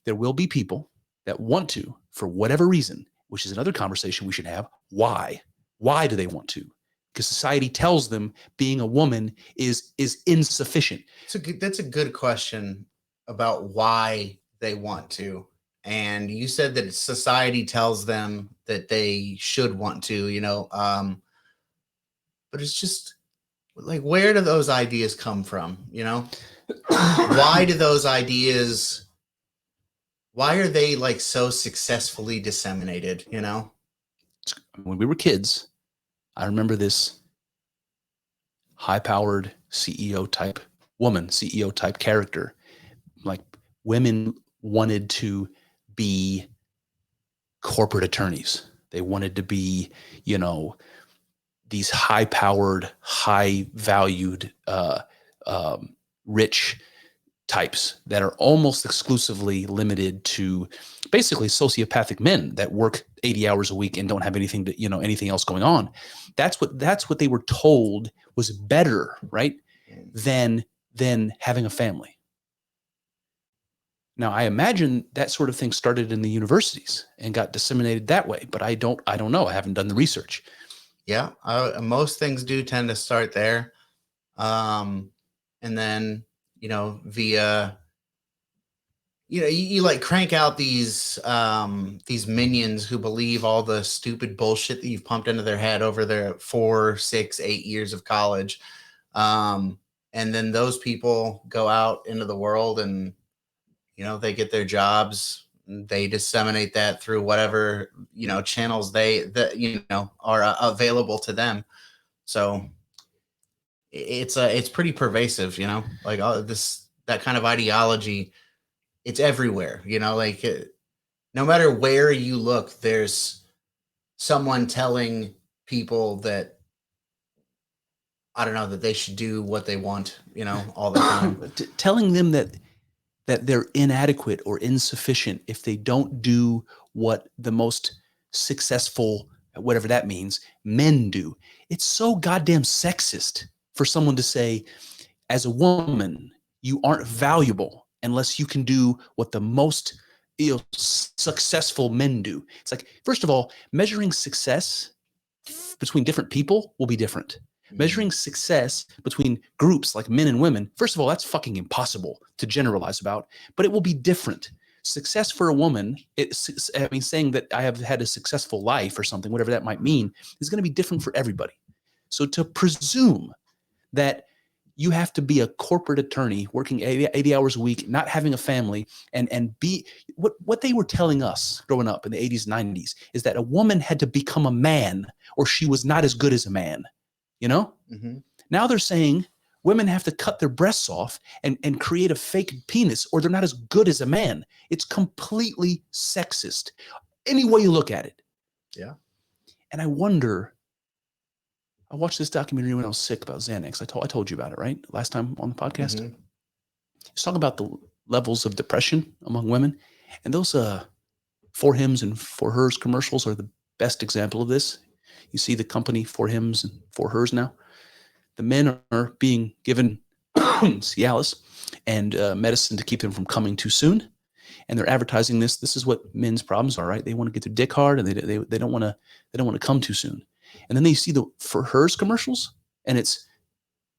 Speaker 1: there will be people that want to, for whatever reason, which is another conversation we should have. Why? Why do they want to? Because society tells them being a woman is insufficient.
Speaker 2: That's a good question about why they want to. And you said that society tells them that they should want to, but it's just like, where do those ideas come from? Why do those ideas, why are they like so successfully disseminated?
Speaker 1: When we were kids, I remember this high-powered CEO type woman, CEO type character. Like, women wanted to be corporate attorneys. They wanted to be, these high-powered, high-valued, rich types that are almost exclusively limited to basically sociopathic men that work 80 hours a week and don't have anything to, anything else going on. That's what they were told was better, right? Than having a family. Now, I imagine that sort of thing started in the universities and got disseminated that way, but I don't know. I haven't done the research.
Speaker 2: Yeah. Most things do tend to start there. And then, via, you like crank out these minions who believe all the stupid bullshit that you've pumped into their head over their 4, 6, 8 years of college. And then those people go out into the world and, they get their jobs. They disseminate that through whatever, channels are available to them. So it's pretty pervasive, like that kind of ideology. It's everywhere, like no matter where you look, there's someone telling people that, I don't know, that they should do what they want, all the time.
Speaker 1: Telling them that they're inadequate or insufficient if they don't do what the most successful whatever that means, men do. It's so goddamn sexist for someone to say, as a woman, you aren't valuable unless you can do what the most successful men do. It's like, first of all, measuring success between different people will be different. Measuring success between groups like men and women, first of all, that's fucking impossible to generalize about, but it will be different. Success for a woman, saying that I have had a successful life or something, whatever that might mean, is going to be different for everybody. So to presume that you have to be a corporate attorney working 80 hours a week, not having a family, and be what they were telling us growing up in the 80s, 90s is that a woman had to become a man or she was not as good as a man, you know? Mm-hmm. Now they're saying women have to cut their breasts off and create a fake penis or they're not as good as a man. It's completely sexist, any way you look at it.
Speaker 2: Yeah.
Speaker 1: And I wonder, I watched this documentary when I was sick about Xanax. I told you about it, right? Last time on the podcast. Mm-hmm. It's talking about the levels of depression among women. And those For Hims and For Hers commercials are the best example of this. You see the company For Hims and For Hers now. The men are being given Cialis and medicine to keep them from coming too soon. And they're advertising this. This is what men's problems are, right? They want to get their dick hard and they don't want to come too soon. And then they see the For Hers commercials and it's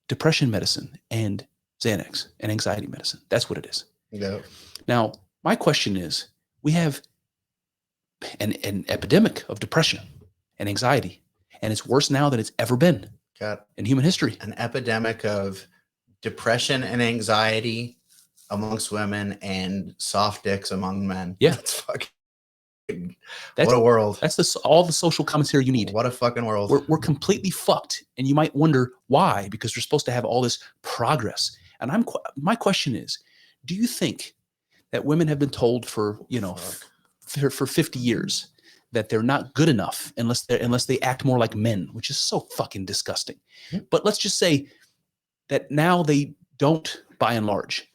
Speaker 1: depression medicine and Xanax and anxiety medicine. That's what it is.
Speaker 2: Yeah.
Speaker 1: Now, my question is, we have an epidemic of depression and anxiety, and it's worse now than it's ever been in human history.
Speaker 2: An epidemic of depression and anxiety amongst women and soft dicks among men.
Speaker 1: Yeah.
Speaker 2: What a world.
Speaker 1: That's all the social commentary you need.
Speaker 2: What a fucking world.
Speaker 1: We're completely fucked. And you might wonder why, because we're supposed to have all this progress. And my question is, do you think that women have been told for 50 years that they're not good enough unless they act more like men, which is so fucking disgusting. Mm-hmm. But let's just say that now they don't, by and large,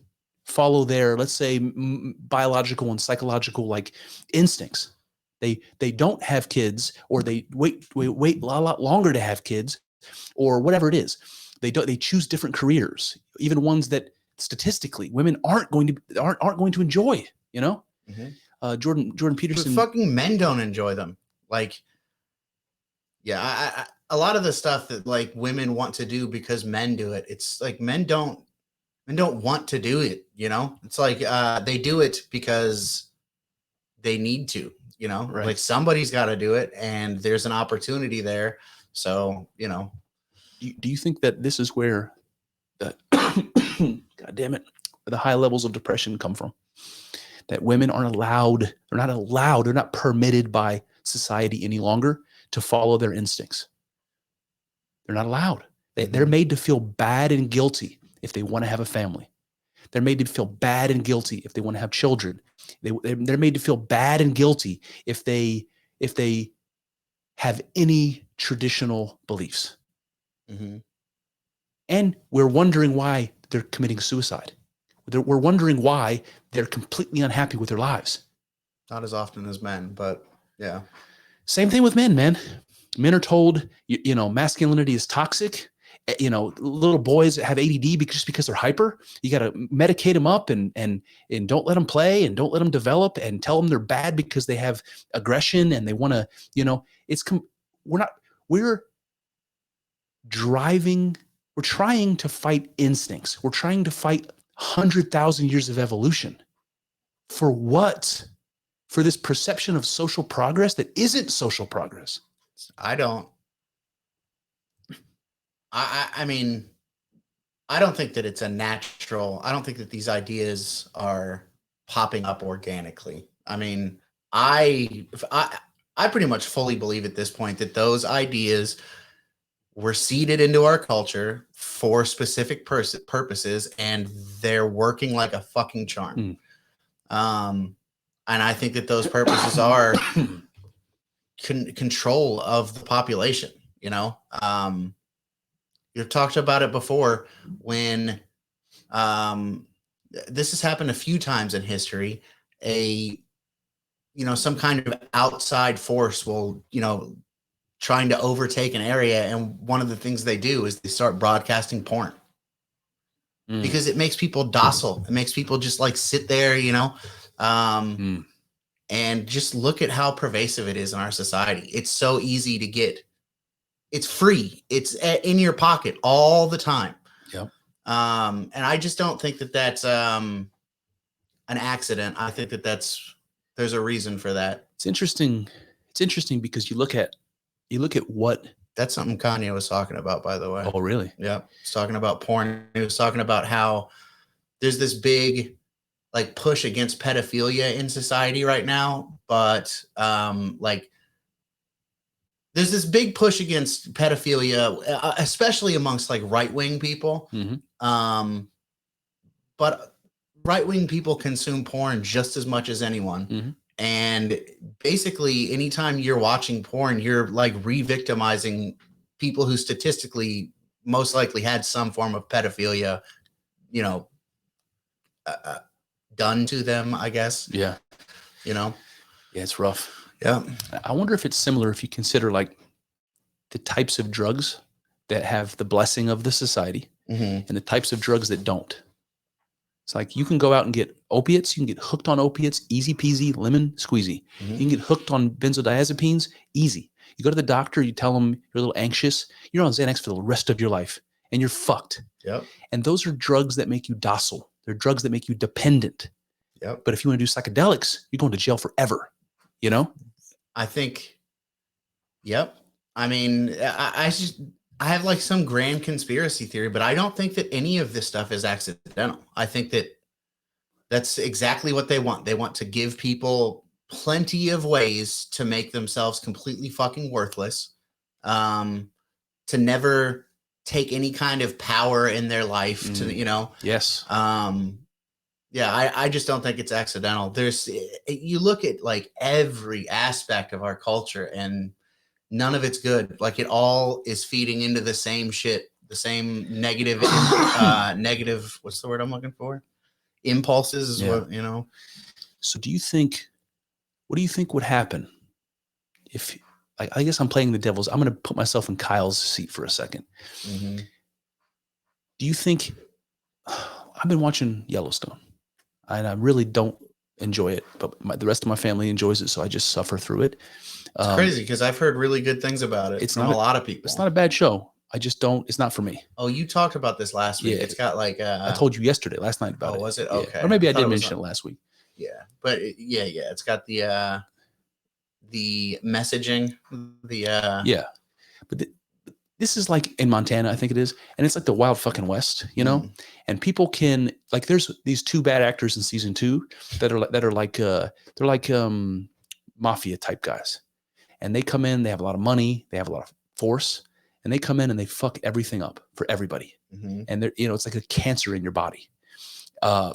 Speaker 1: follow their, let's say, biological and psychological like instincts. They don't have kids, or they wait a lot longer to have kids, or whatever it is. They choose different careers, even ones that statistically women aren't going to enjoy. You know, mm-hmm. Jordan Peterson.
Speaker 2: But fucking men don't enjoy them. Like, yeah, a lot of the stuff that like women want to do because men do it. It's like men don't want to do it. You know, it's like they do it because they need to. You know, right. Like somebody's got to do it, and there's an opportunity there. So, you know,
Speaker 1: do you think that this is where the God damn it, the high levels of depression come from? That women aren't allowed, they're not permitted by society any longer to follow their instincts. They're not allowed. They're made to feel bad and guilty if they want to have a family. They're made to feel bad and guilty if they want to have children. They're made to feel bad and guilty if they have any traditional beliefs. Mm-hmm. And we're wondering why they're committing suicide. We're wondering why they're completely unhappy with their lives.
Speaker 2: Not as often as men, but yeah.
Speaker 1: Same thing with men, man. Men are told, masculinity is toxic. Little boys have ADD just because they're hyper. You got to medicate them up and don't let them play and don't let them develop and tell them they're bad because they have aggression and they want to, we're trying to fight instincts. We're trying to fight 100,000 years of evolution. For what? For this perception of social progress that isn't social progress.
Speaker 2: I don't think that it's a natural. I don't think that these ideas are popping up organically. I mean, I pretty much fully believe at this point that those ideas were seeded into our culture for specific purposes, and they're working like a fucking charm. And I think that those purposes are control of the population. You've talked about it before when this has happened a few times in history. Some kind of outside force will, trying to overtake an area, and one of the things they do is they start broadcasting porn because it makes people docile. It makes people just like sit there, you know, and just look at how pervasive it is in our society. It's so easy to get. It's free. It's in your pocket all the time.
Speaker 1: Yep.
Speaker 2: And I just don't think that that's an accident. I think that there's a reason for that.
Speaker 1: It's interesting. It's interesting because you look at what.
Speaker 2: That's something Kanye was talking about, by the way.
Speaker 1: Oh, really?
Speaker 2: Yeah. He's talking about porn. He was talking about how there's this big like push against pedophilia in society right now. But like there's this big push against pedophilia, especially amongst like right-wing people. But right-wing people consume porn just as much as anyone. And basically, anytime you're watching porn, you're like re-victimizing people who statistically most likely had some form of pedophilia, you know, done to them, I guess.
Speaker 1: Yeah.
Speaker 2: You know?
Speaker 1: Yeah, it's rough.
Speaker 2: Yeah.
Speaker 1: I wonder if it's similar if you consider like the types of drugs that have the blessing of the society and the types of drugs that don't. It's like you can go out and get opiates. You can get hooked on opiates, easy peasy, lemon squeezy. You can get hooked on benzodiazepines, easy. You go to the doctor, you tell them you're a little anxious. You're on Xanax for the rest of your life, and you're fucked.
Speaker 2: Yep.
Speaker 1: And those are drugs that make you docile. They're drugs that make you dependent.
Speaker 2: Yep.
Speaker 1: But if you want to do psychedelics, you're going to jail forever. You know?
Speaker 2: I think. Yep. I mean, I have like some grand conspiracy theory, but I don't think that any of this stuff is accidental. I think that that's exactly what they want. They want to give people plenty of ways to make themselves completely fucking worthless, to never take any kind of power in their life, to, you know?
Speaker 1: Yes.
Speaker 2: Yeah, I just don't think it's accidental. You look at like every aspect of our culture and none of it's good. Like it all is feeding into the same shit, the same negative, negative. What's the word I'm looking for? Impulses is what, you know.
Speaker 1: So what do you think would happen if, I guess I'm playing the devil's, I'm going to put myself in Kyle's seat for a second. Do you think, I've been watching Yellowstone and I really don't enjoy it, but the rest of my family enjoys it. So I just suffer through it.
Speaker 2: It's crazy because I've heard really good things about it.
Speaker 1: It's
Speaker 2: from
Speaker 1: not
Speaker 2: a lot of people.
Speaker 1: It's not a bad show. I just don't, it's not for me.
Speaker 2: Oh, you talked about this last week.
Speaker 1: Yeah.
Speaker 2: It's got like
Speaker 1: I told you last night about it.
Speaker 2: Oh, was it?
Speaker 1: Yeah.
Speaker 2: Okay.
Speaker 1: Or maybe I did mention it last week.
Speaker 2: Yeah. But yeah. It's got the messaging,
Speaker 1: yeah. But this is like in Montana, I think it is. And it's like the wild fucking West, you know? And people can, like, there's these two bad actors in season 2 that are like they're like mafia type guys. And they come in, they have a lot of money, they have a lot of force, and they come in and they fuck everything up for everybody. And they're, you know, it's like a cancer in your body.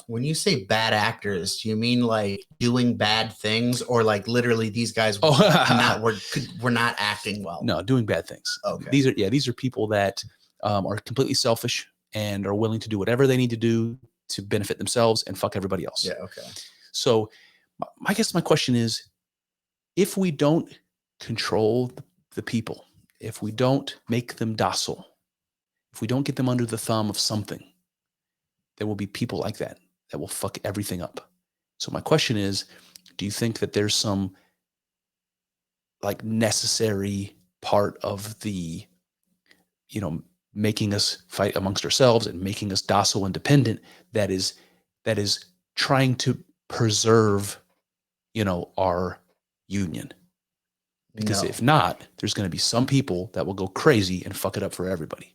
Speaker 2: When you say bad actors, do you mean like doing bad things, or like literally these guys were not acting well?
Speaker 1: No, doing bad things.
Speaker 2: Okay.
Speaker 1: These are people that are completely selfish and are willing to do whatever they need to do to benefit themselves and fuck everybody else.
Speaker 2: Yeah. Okay.
Speaker 1: So I guess my question is, if we don't control the people, if we don't make them docile, if we don't get them under the thumb of something, there will be people like that will fuck everything up. So my question is, do you think that there's some like necessary part of the, you know, making us fight amongst ourselves and making us docile and dependent that is trying to preserve, you know, our union? Because if not, there's going to be some people that will go crazy and fuck it up for everybody.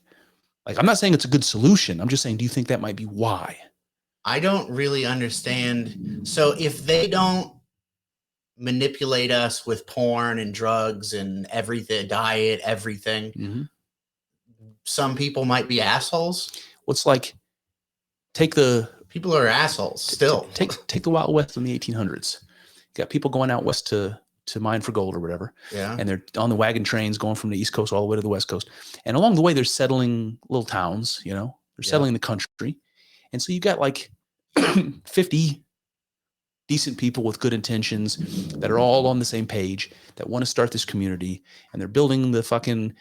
Speaker 1: Like, I'm not saying it's a good solution. I'm just saying, do you think that might be why?
Speaker 2: I don't really understand. So if they don't manipulate us with porn and drugs and everything, diet, everything, some people might be assholes.
Speaker 1: Well, it's like,
Speaker 2: people are assholes still.
Speaker 1: Take the Wild West in the 1800s. You got people going out west to mine for gold or whatever. Yeah. And they're on the wagon trains going from the East Coast all the way to the West Coast. And along the way, they're settling little towns, you know, they're settling the country. And so you got like 50 decent people with good intentions that are all on the same page that want to start this community, and they're building the fucking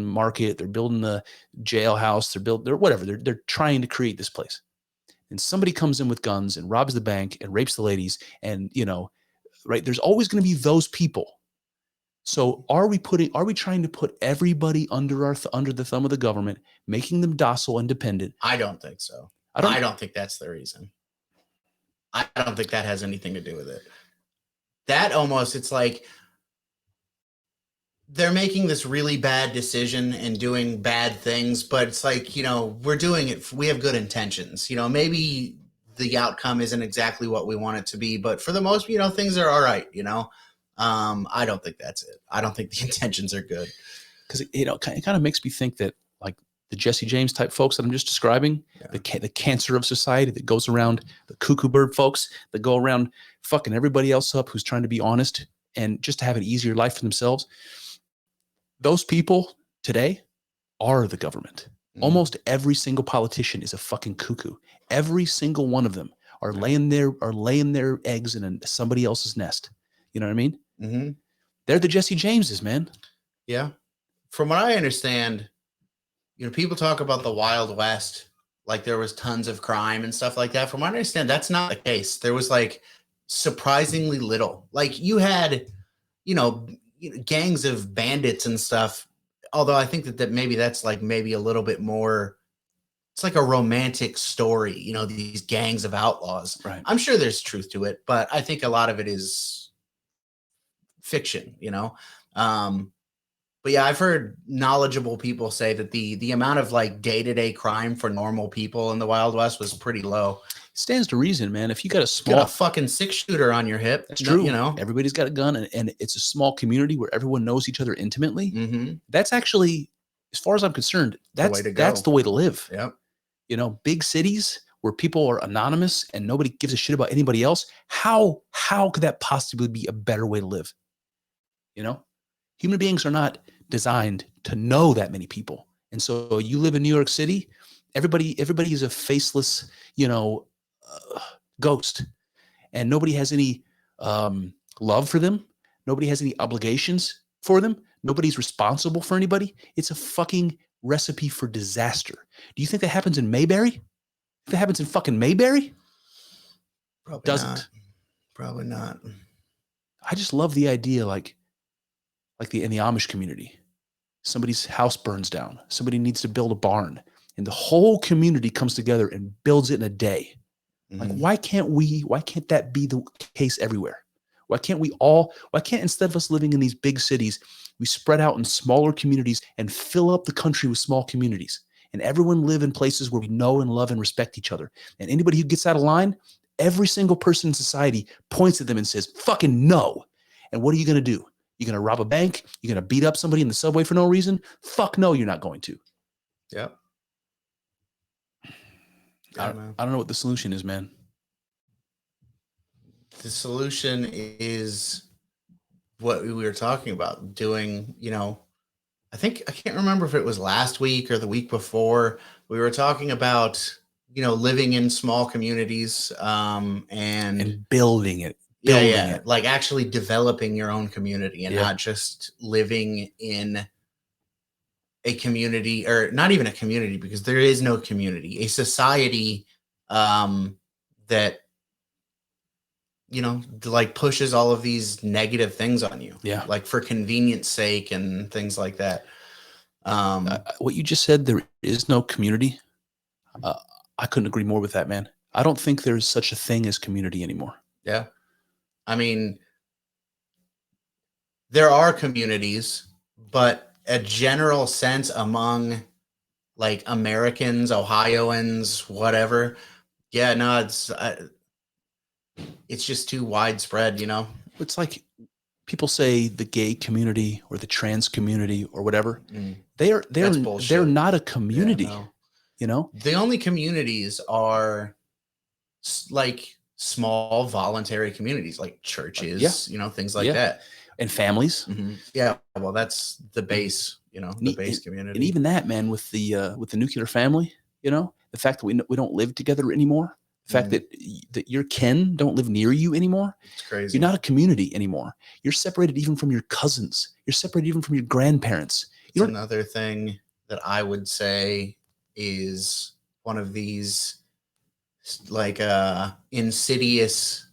Speaker 1: market, they're building the jailhouse, they're trying to create this place. And somebody comes in with guns and robs the bank and rapes the ladies, and right, there's always going to be those people. So are we trying to put everybody under the thumb of the government, making them docile and dependent?
Speaker 2: I don't think so. I don't think that's the reason. I don't think that has anything to do with it. That almost, it's like they're making this really bad decision and doing bad things, but it's like, we're doing it. We have good intentions. Maybe the outcome isn't exactly what we want it to be, but for the most, things are all right. I don't think that's it. I don't think the intentions are good.
Speaker 1: Because it kind of makes me think that, like, the Jesse James type folks that I'm just describing, the cancer of society that goes around, the cuckoo bird folks that go around fucking everybody else up who's trying to be honest and just to have an easier life for themselves. Those people today are the government. Almost every single politician is a fucking cuckoo. Every single one of them are laying their eggs in somebody else's nest. You know what I mean?
Speaker 2: Mm-hmm.
Speaker 1: They're the Jesse Jameses, man.
Speaker 2: Yeah. From what I understand, people talk about the Wild West, like there was tons of crime and stuff like that. From what I understand, that's not the case. There was like surprisingly little. Like you had, gangs of bandits and stuff. Although I think that maybe that's like maybe a little bit more, it's like a romantic story, these gangs of outlaws.
Speaker 1: Right.
Speaker 2: I'm sure there's truth to it, but I think a lot of it is fiction, But yeah, I've heard knowledgeable people say that the amount of like day-to-day crime for normal people in the Wild West was pretty low.
Speaker 1: Stands to reason, man. If you got
Speaker 2: a fucking 6-shooter on your hip,
Speaker 1: that's true. Everybody's got a gun, and it's a small community where everyone knows each other intimately.
Speaker 2: Mm-hmm.
Speaker 1: That's actually, as far as I'm concerned, that's the way to live.
Speaker 2: Yep.
Speaker 1: Big cities where people are anonymous and nobody gives a shit about anybody else. How could that possibly be a better way to live? Human beings are not designed to know that many people. And so you live in New York City, everybody is a faceless, ghost, and nobody has any love for them. Nobody has any obligations for them. Nobody's responsible for anybody. It's a fucking recipe for disaster. Do you think that happens in Mayberry? If that happens in fucking Mayberry?
Speaker 2: Probably
Speaker 1: doesn't.
Speaker 2: Not. Probably not.
Speaker 1: I just love the idea, like in the Amish community, somebody's house burns down. Somebody needs to build a barn, and the whole community comes together and builds it in a day. Mm-hmm. Like, why can't that be the case everywhere? Why can't instead of us living in these big cities, we spread out in smaller communities and fill up the country with small communities, and everyone live in places where we know and love and respect each other. And anybody who gets out of line, every single person in society points at them and says, fucking no. And what are you going to do? You're going to rob a bank? You're going to beat up somebody in the subway for no reason? Fuck no, you're not going to.
Speaker 2: Yep.
Speaker 1: I don't know what the solution is, man.
Speaker 2: The solution is what we were talking about doing, I can't remember if it was last week or the week before. We were talking about, living in small communities and
Speaker 1: building it.
Speaker 2: It. Like actually developing your own community and not just living in a community, or not even a community, because there is no community, a society that, like pushes all of these negative things on you.
Speaker 1: Yeah.
Speaker 2: Like for convenience sake and things like that.
Speaker 1: What you just said, there is no community. I couldn't agree more with that, man. I don't think there's such a thing as community anymore.
Speaker 2: Yeah. I mean, there are communities, but a general sense among like Americans, Ohioans, whatever. Yeah, no, it's just too widespread,
Speaker 1: It's like people say the gay community or the trans community or whatever. They're not a community.
Speaker 2: Yeah, no. The only communities are like small voluntary communities, like churches, things like that,
Speaker 1: and families.
Speaker 2: Mm-hmm. Yeah, well, that's the base, the base community.
Speaker 1: And even that, man, with the nuclear family, the fact that we don't live together anymore, the The fact that your kin don't live near you anymore.
Speaker 2: It's crazy.
Speaker 1: You're not a community anymore. You're separated even from your cousins. You're separated even from your grandparents.
Speaker 2: It's another thing that I would say is one of these like insidious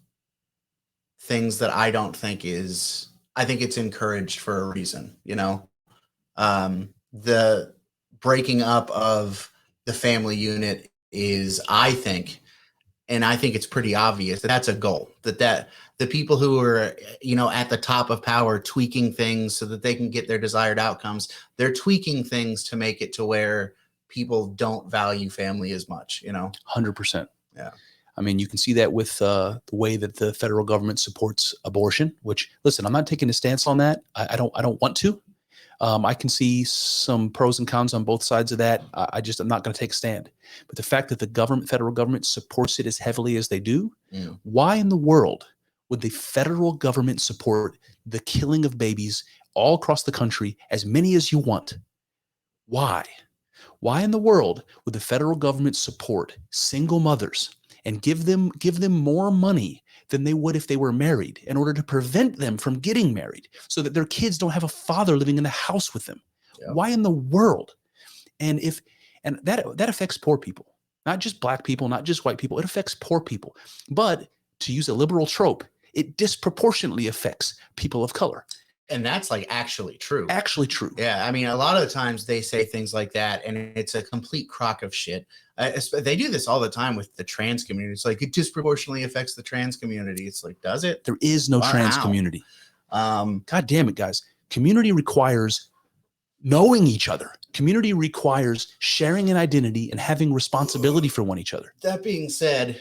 Speaker 2: things that I don't think is, I think it's encouraged for a reason, you know. The breaking up of the family unit is, I think, and I think it's pretty obvious that that's a goal, that the people who are, you know, at the top of power tweaking things so that they can get their desired outcomes, they're tweaking things to make it to where people don't value family as much, you know.
Speaker 1: 100%.
Speaker 2: Yeah.
Speaker 1: I mean, you can see that with the way that the federal government supports abortion, which, listen, I'm not taking a stance on that. I don't want to. I can see some pros and cons on both sides of that. I'm not going to take a stand. But the fact that the federal government supports it as heavily as they do, why in the world would the federal government support the killing of babies all across the country, as many as you want? Why? Why in the world would the federal government support single mothers and give them more money than they would if they were married, in order to prevent them from getting married, so that their kids don't have a father living in the house with them? Yep. Why in the world? And that affects poor people, not just black people, not just white people. It affects poor people. But to use a liberal trope, it disproportionately affects people of color.
Speaker 2: And that's like actually true.
Speaker 1: Actually true.
Speaker 2: Yeah. I mean, a lot of the times they say things like that, and it's a complete crock of shit. They do this all the time with the trans community. It's like, it disproportionately affects the trans community. It's like, does it?
Speaker 1: There is no trans community. God damn it, guys. Community requires knowing each other. Community requires sharing an identity and having responsibility for one each other.
Speaker 2: That being said,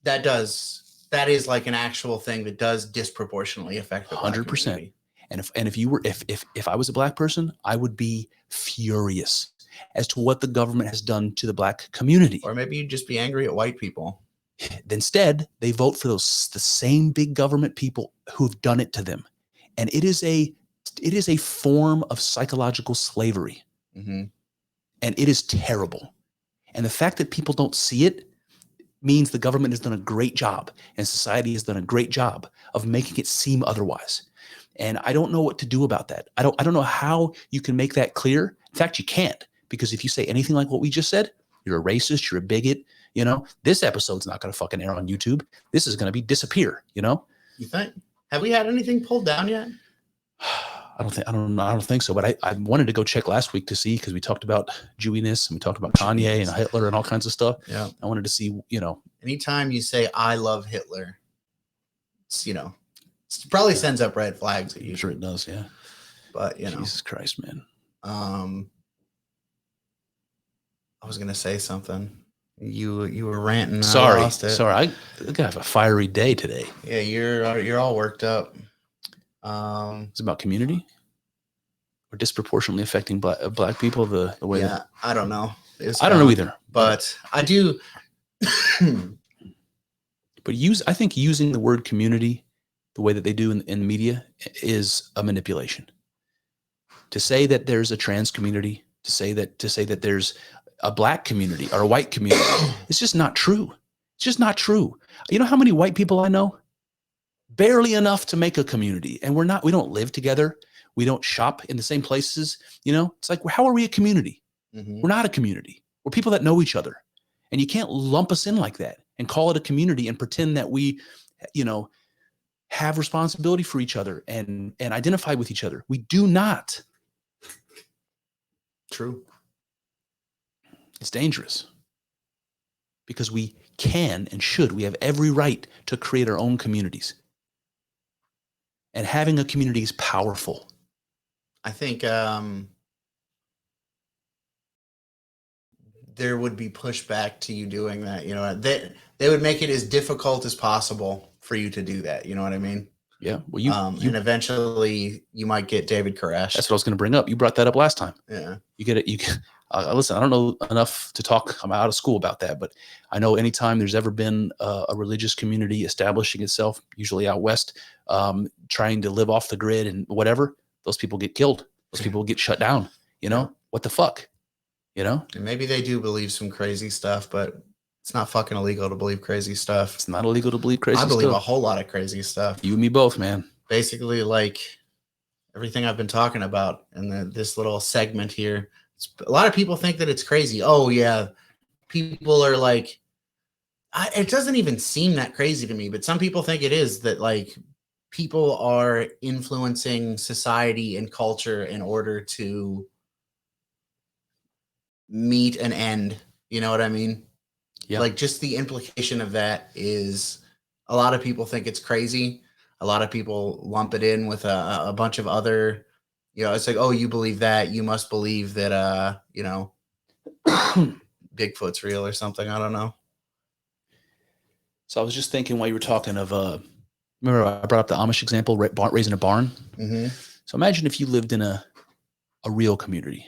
Speaker 2: that is like an actual thing that does disproportionately affect the
Speaker 1: 100%. And if I was a black person, I would be furious as to what the government has done to the black community.
Speaker 2: Or maybe you'd just be angry at white people.
Speaker 1: Instead, they vote for the same big government people who've done it to them. And it is a form of psychological slavery. Mm-hmm. And it is terrible. And the fact that people don't see it means the government has done a great job, and society has done a great job of making it seem otherwise. And I don't know what to do about that. I don't know how you can make that clear. In fact, you can't, because if you say anything like what we just said, you're a racist, you're a bigot, you know. This episode's not going to fucking air on YouTube. This is going to disappear, you know.
Speaker 2: You think? Have we had anything pulled down yet?
Speaker 1: I don't think so. But I wanted to go check last week to see, because we talked about Jewiness and we talked about Kanye and Hitler and all kinds of stuff.
Speaker 2: Yeah.
Speaker 1: I wanted to see, you know.
Speaker 2: Anytime you say I love Hitler, it's, you know, it probably sends up red flags at you.
Speaker 1: I'm sure it does, yeah.
Speaker 2: But you know.
Speaker 1: Jesus Christ, man.
Speaker 2: I was gonna say something. You were ranting.
Speaker 1: Sorry. I have a fiery day today.
Speaker 2: Yeah, you're all worked up.
Speaker 1: It's about community, or disproportionately affecting black people the way.
Speaker 2: Yeah, I don't know.
Speaker 1: I don't know either,
Speaker 2: but I do.
Speaker 1: But I think using the word community the way that they do in the media is a manipulation. To say that there's a trans community, to say that there's a black community or a white community, it's just not true. It's just not true. You know how many white people I know? Barely enough to make a community. And we don't live together. We don't shop in the same places. You know, it's like, how are we a community? Mm-hmm. We're not a community. We're people that know each other. And you can't lump us in like that and call it a community and pretend that we, you know, have responsibility for each other and identify with each other. We do not.
Speaker 2: True.
Speaker 1: It's dangerous, because we can and should. We have every right to create our own communities. And having a community is powerful.
Speaker 2: I think there would be pushback to you doing that. You know, they would make it as difficult as possible for you to do that. You know what I mean?
Speaker 1: Yeah. Well, you
Speaker 2: and eventually you might get David Koresh.
Speaker 1: That's what I was going to bring up. You brought that up last time.
Speaker 2: Yeah.
Speaker 1: You get it. You can listen. I don't know enough to talk. I'm out of school about that, but I know anytime there's ever been a religious community establishing itself, usually out west, trying to live off the grid and whatever, those people get killed. Those people get shut down. You know, what the fuck? You know,
Speaker 2: and maybe they do believe some crazy stuff, but It's not fucking illegal to believe crazy stuff.
Speaker 1: It's not illegal to believe crazy stuff.
Speaker 2: I believe a whole lot of crazy stuff.
Speaker 1: You and me both, man.
Speaker 2: Basically, like everything I've been talking about in this little segment here. A lot of people think that it's crazy. Oh, yeah. People are like, it doesn't even seem that crazy to me, but some people think it is, that like people are influencing society and culture in order to meet an end. You know what I mean?
Speaker 1: Yeah.
Speaker 2: Like just the implication of that is a lot of people think it's crazy. A lot of people lump it in with a bunch of other, it's like, oh, you believe that, you must believe that, Bigfoot's real or something. I don't know.
Speaker 1: So I was just thinking while you were talking of, remember I brought up the Amish example, raising a barn.
Speaker 2: Mm-hmm.
Speaker 1: So imagine if you lived in a real community.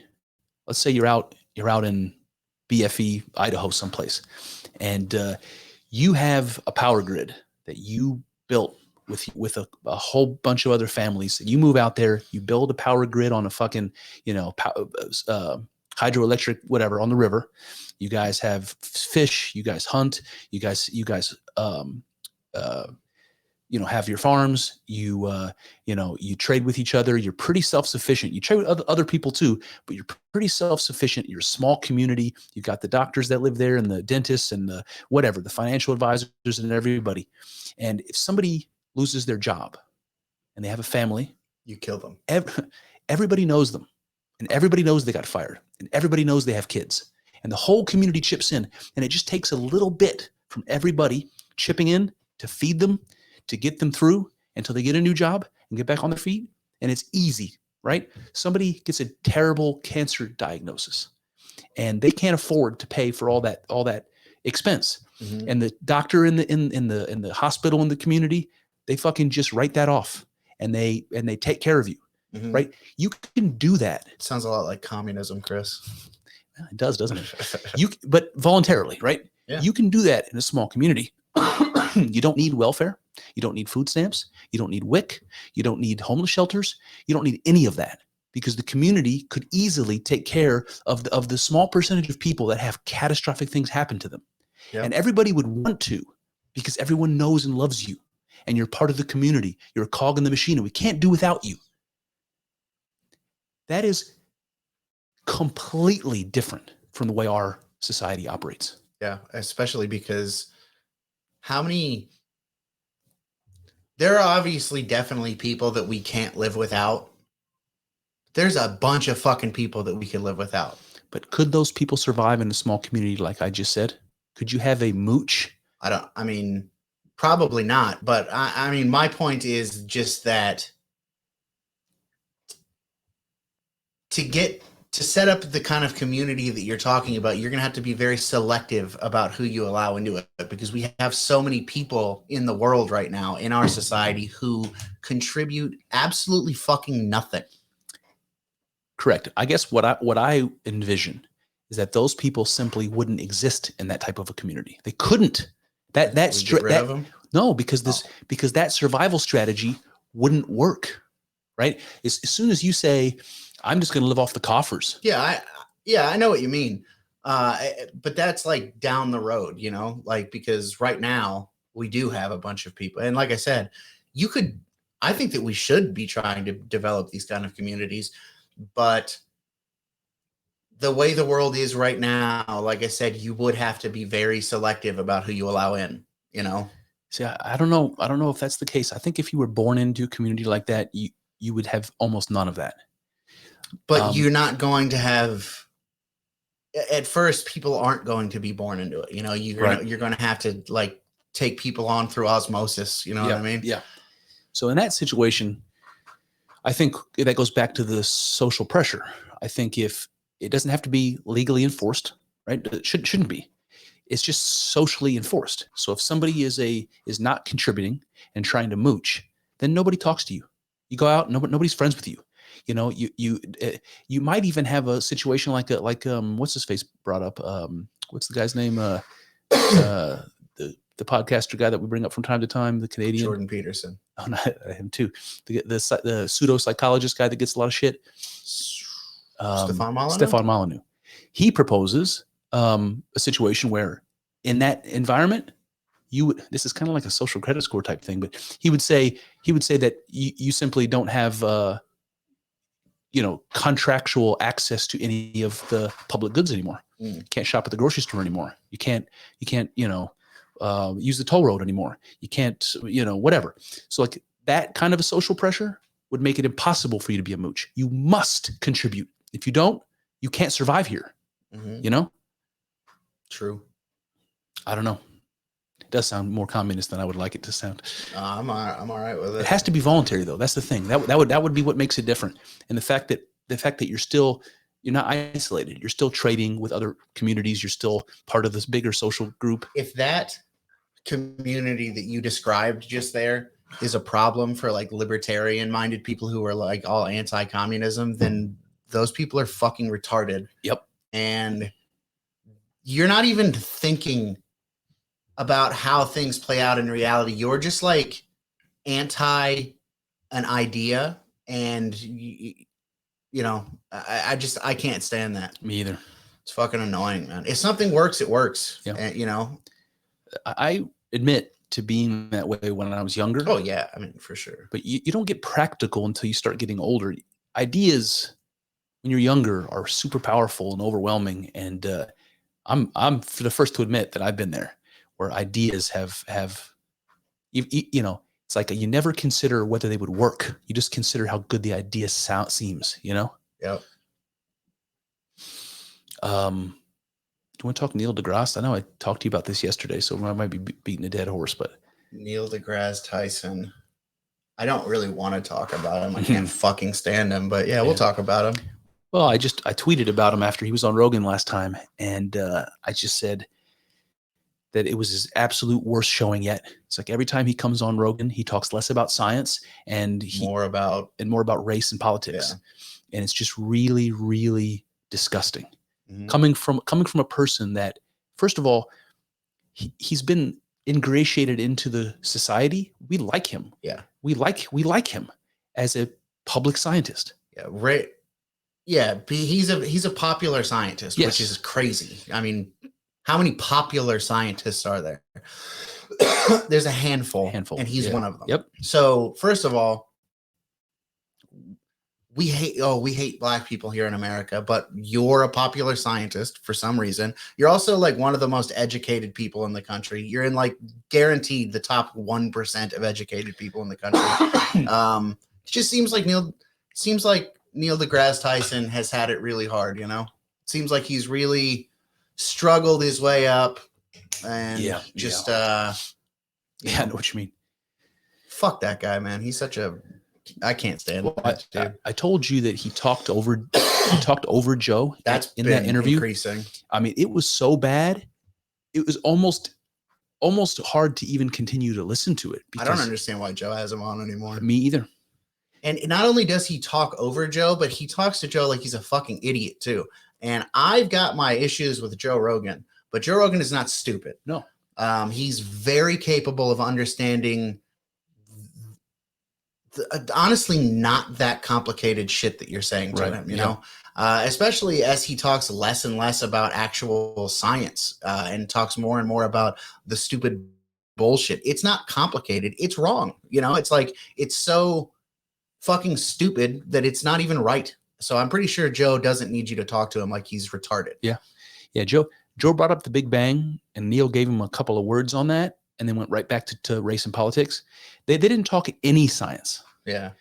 Speaker 1: Let's say you're out in BFE, Idaho, someplace, and you have a power grid that you built with a whole bunch of other families. You move out there, you build a power grid on a fucking, hydroelectric, whatever, on the river. You guys have fish, you guys hunt, you guys have your farms, you trade with each other. You're pretty self-sufficient. You trade with other people too, but you're pretty self-sufficient. You're a small community. You've got the doctors that live there and the dentists and the whatever, the financial advisors and everybody. And if somebody loses their job and they have a family,
Speaker 2: you kill them.
Speaker 1: Everybody knows them, and everybody knows they got fired, and everybody knows they have kids, and the whole community chips in. And it just takes a little bit from everybody chipping in to feed them, to get them through until they get a new job and get back on their feet. And it's easy, right? Somebody gets a terrible cancer diagnosis and they can't afford to pay for all that expense. Mm-hmm. And the doctor in the hospital in the community, they fucking just write that off and they take care of you. Mm-hmm. Right? You can do that.
Speaker 2: It sounds a lot like communism, Chris.
Speaker 1: Well, it does, doesn't it? But voluntarily, right?
Speaker 2: Yeah.
Speaker 1: You can do that in a small community. You don't need welfare. You don't need food stamps. You don't need WIC. You don't need homeless shelters. You don't need any of that, because the community could easily take care of the small percentage of people that have catastrophic things happen to them. Yep. And everybody would want to, because everyone knows and loves you and you're part of the community. You're a cog in the machine and we can't do without you. That is completely different from the way our society operates.
Speaker 2: Yeah, especially because there are obviously definitely people that we can't live without. There's a bunch of fucking people that we could live without.
Speaker 1: But could those people survive in a small community like I just said? Could you have a mooch?
Speaker 2: Probably not. But I mean, my point is just that to set up the kind of community that you're talking about, you're going to have to be very selective about who you allow into it, because we have so many people in the world right now in our society who contribute absolutely fucking nothing.
Speaker 1: Correct. I guess what I envision is that those people simply wouldn't exist in that type of a community. They couldn't. No, because that survival strategy wouldn't work. Right? As soon as you say, I'm just going to live off the coffers.
Speaker 2: Yeah, I know what you mean. But that's like down the road, because right now we do have a bunch of people. And like I said, I think that we should be trying to develop these kind of communities. But the way the world is right now, like I said, you would have to be very selective about who you allow in,
Speaker 1: See, I don't know. I don't know if that's the case. I think if you were born into a community like that, you would have almost none of that.
Speaker 2: But you're not going to have, at first, people aren't going to be born into it. You're going to have to like take people on through osmosis. You know what I mean?
Speaker 1: Yeah. So in that situation, I think that goes back to the social pressure. I think if it doesn't have to be legally enforced, right? It shouldn't be. It's just socially enforced. So if somebody is not contributing and trying to mooch, then nobody talks to you. You go out, nobody's friends with you. You might even have a situation like what's his face brought up? What's the guy's name? The podcaster guy that we bring up from time to time, the Canadian
Speaker 2: Jordan Peterson.
Speaker 1: Oh, not him too. The pseudo psychologist guy that gets a lot of shit.
Speaker 2: Stefan Molyneux.
Speaker 1: Stefan Molyneux. He proposes a situation where in that environment, this is kind of like a social credit score type thing, but he would say that you simply don't have, contractual access to any of the public goods anymore. You can't shop at the grocery store anymore. You can't, use the toll road anymore. You can't, whatever. So like that kind of a social pressure would make it impossible for you to be a mooch. You must contribute. If you don't, you can't survive here.
Speaker 2: True.
Speaker 1: I don't know. It does sound more communist than I would like it to sound.
Speaker 2: I'm all right with it.
Speaker 1: It has to be voluntary though. That's the thing. That would be what makes it different. And the fact that you're not isolated. You're still trading with other communities. You're still part of this bigger social group.
Speaker 2: If that community that you described just there is a problem for like libertarian minded people who are like all anti-communism, then those people are fucking retarded.
Speaker 1: Yep.
Speaker 2: And you're not even thinking about how things play out in reality. You're just like anti an idea. And I can't stand that.
Speaker 1: Me either.
Speaker 2: It's fucking annoying, man. If something works, it works. Yeah. And,
Speaker 1: I admit to being that way when I was younger.
Speaker 2: Oh yeah. I mean, for sure.
Speaker 1: But you don't get practical until you start getting older. Ideas when you're younger are super powerful and overwhelming. And I'm the first to admit that I've been there, where ideas have it's like you never consider whether they would work. You just consider how good the idea seems. Yep. Do you want to talk Neil deGrasse? I know I talked to you about this yesterday, so I might be beating a dead horse, but
Speaker 2: Neil deGrasse Tyson. I don't really want to talk about him. I can't fucking stand him, but yeah, we'll talk about him.
Speaker 1: Well, I tweeted about him after he was on Rogan last time, and I just said that it was his absolute worst showing yet. It's like every time he comes on Rogan, he talks less about science and more about race and politics. Yeah. And it's just really, really disgusting. Coming from a person that, first of all, he's been ingratiated into the society. We like him.
Speaker 2: Yeah.
Speaker 1: We like him as a public scientist.
Speaker 2: Yeah. Right. Yeah. He's a popular scientist, which is crazy. I mean, how many popular scientists are there? There's a handful, and he's one of them.
Speaker 1: Yep.
Speaker 2: So first of all, we hate black people here in America, but you're a popular scientist for some reason. You're also like one of the most educated people in the country. You're in like guaranteed the top 1% of educated people in the country. It just seems like Neil deGrasse Tyson has had it really hard. It seems like he's really struggled his way up, and
Speaker 1: I know what you mean.
Speaker 2: Fuck that guy, man. He's such a I can't stand him.
Speaker 1: I told you that he talked over Joe.
Speaker 2: That's
Speaker 1: in that interview.
Speaker 2: Increasing.
Speaker 1: I mean, it was so bad. It was almost hard to even continue to listen to it.
Speaker 2: I don't understand why Joe has him on anymore.
Speaker 1: Me either.
Speaker 2: And not only does he talk over Joe, but he talks to Joe like he's a fucking idiot too. And I've got my issues with Joe Rogan, but Joe Rogan is not stupid.
Speaker 1: No.
Speaker 2: He's very capable of understanding honestly not that complicated shit that you're saying to him, you know, especially as he talks less and less about actual science and talks more and more about the stupid bullshit. It's not complicated. It's wrong. It's like, it's so fucking stupid that it's not even right. So I'm pretty sure Joe doesn't need you to talk to him like he's retarded.
Speaker 1: Yeah. Yeah. Joe brought up the Big Bang, and Neil gave him a couple of words on that and then went right back to race and politics. They didn't talk any science.
Speaker 2: Yeah.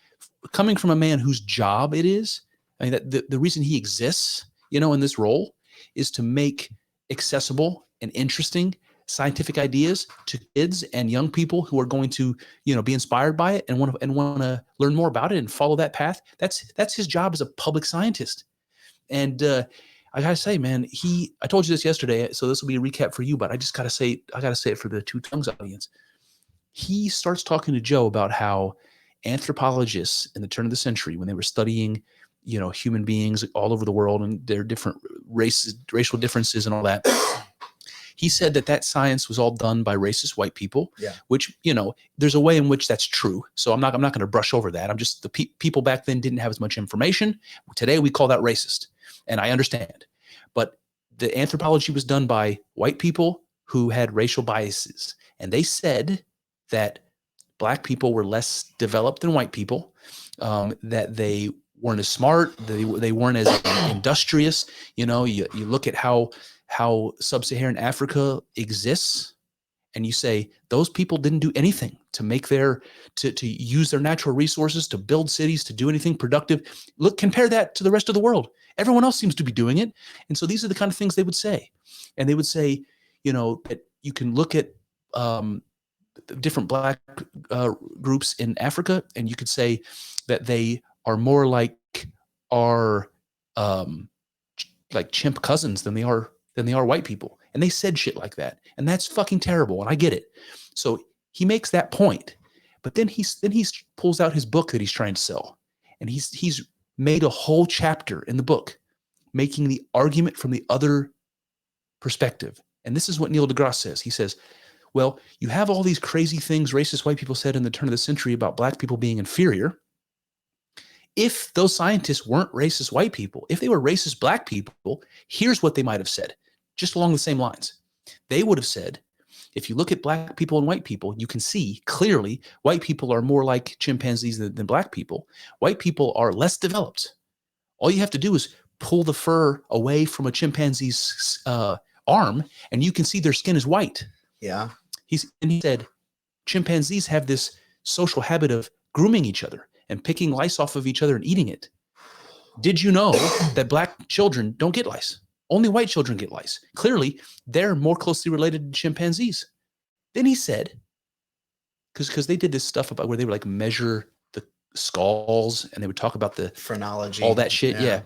Speaker 1: Coming from a man whose job it is, I mean, the reason he exists, in this role is to make accessible and interesting scientific ideas to kids and young people who are going to, be inspired by it and want to learn more about it and follow that path. That's his job as a public scientist. And I gotta say, man, I told you this yesterday, so this will be a recap for you, but I gotta say it for the Two Tongues audience. He starts talking to Joe about how anthropologists in the turn of the century, when they were studying, human beings all over the world and their different racial differences and all that, he said that science was all done by racist white people.
Speaker 2: Yeah.
Speaker 1: Which, there's a way in which that's true. So I'm not going to brush over that. I'm just, the people back then didn't have as much information. Today we call that racist, and I understand. But the anthropology was done by white people who had racial biases, and they said that black people were less developed than white people, that they weren't as smart, they weren't as industrious. You look at how sub-Saharan Africa exists, and you say those people didn't do anything to make to use their natural resources to build cities, to do anything productive. Compare that to the rest of the world. Everyone else seems to be doing it. And so these are the kind of things they would say. And they would say, that you can look at different black groups in Africa, and you could say that they are more like our like chimp cousins than they are white people. And they said shit like that. And that's fucking terrible. And I get it. So he makes that point. But then he pulls out his book that he's trying to sell. And he's made a whole chapter in the book making the argument from the other perspective. And this is what Neil deGrasse says. He says, well, you have all these crazy things racist white people said in the turn of the century about black people being inferior. If those scientists weren't racist white people, if they were racist black people, here's what they might have said, just along the same lines. They would have said, if you look at black people and white people, you can see clearly white people are more like chimpanzees than black people. White people are less developed. All you have to do is pull the fur away from a chimpanzee's arm, and you can see their skin is white.
Speaker 2: Yeah.
Speaker 1: He said, chimpanzees have this social habit of grooming each other and picking lice off of each other and eating it. Did you know that black children don't get lice? Only white children get lice. Clearly, they're more closely related to chimpanzees. Then he said, because they did this stuff about where they would like measure the skulls and they would talk about the
Speaker 2: phrenology,
Speaker 1: all that shit. Yeah.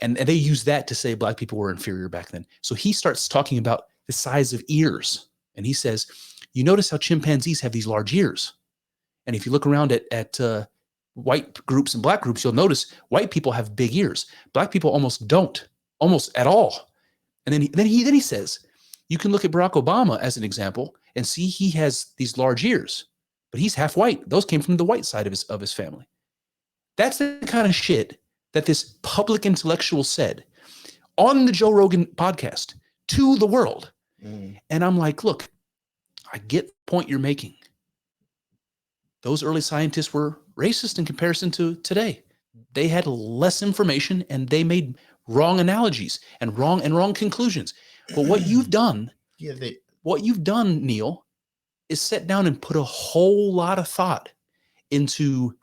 Speaker 1: And they used that to say black people were inferior back then. So he starts talking about the size of ears. And he says, you notice how chimpanzees have these large ears. And if you look around at white groups and black groups, you'll notice white people have big ears. Black people almost don't, almost at all. And then he says, you can look at Barack Obama as an example and see he has these large ears, but he's half white. Those came from the white side of his family. That's the kind of shit that this public intellectual said on the Joe Rogan podcast to the world. And I'm like, look, I get the point you're making. Those early scientists were racist in comparison to today. They had less information and they made wrong analogies and wrong conclusions. But what you've done, Neil, is sit down and put a whole lot of thought into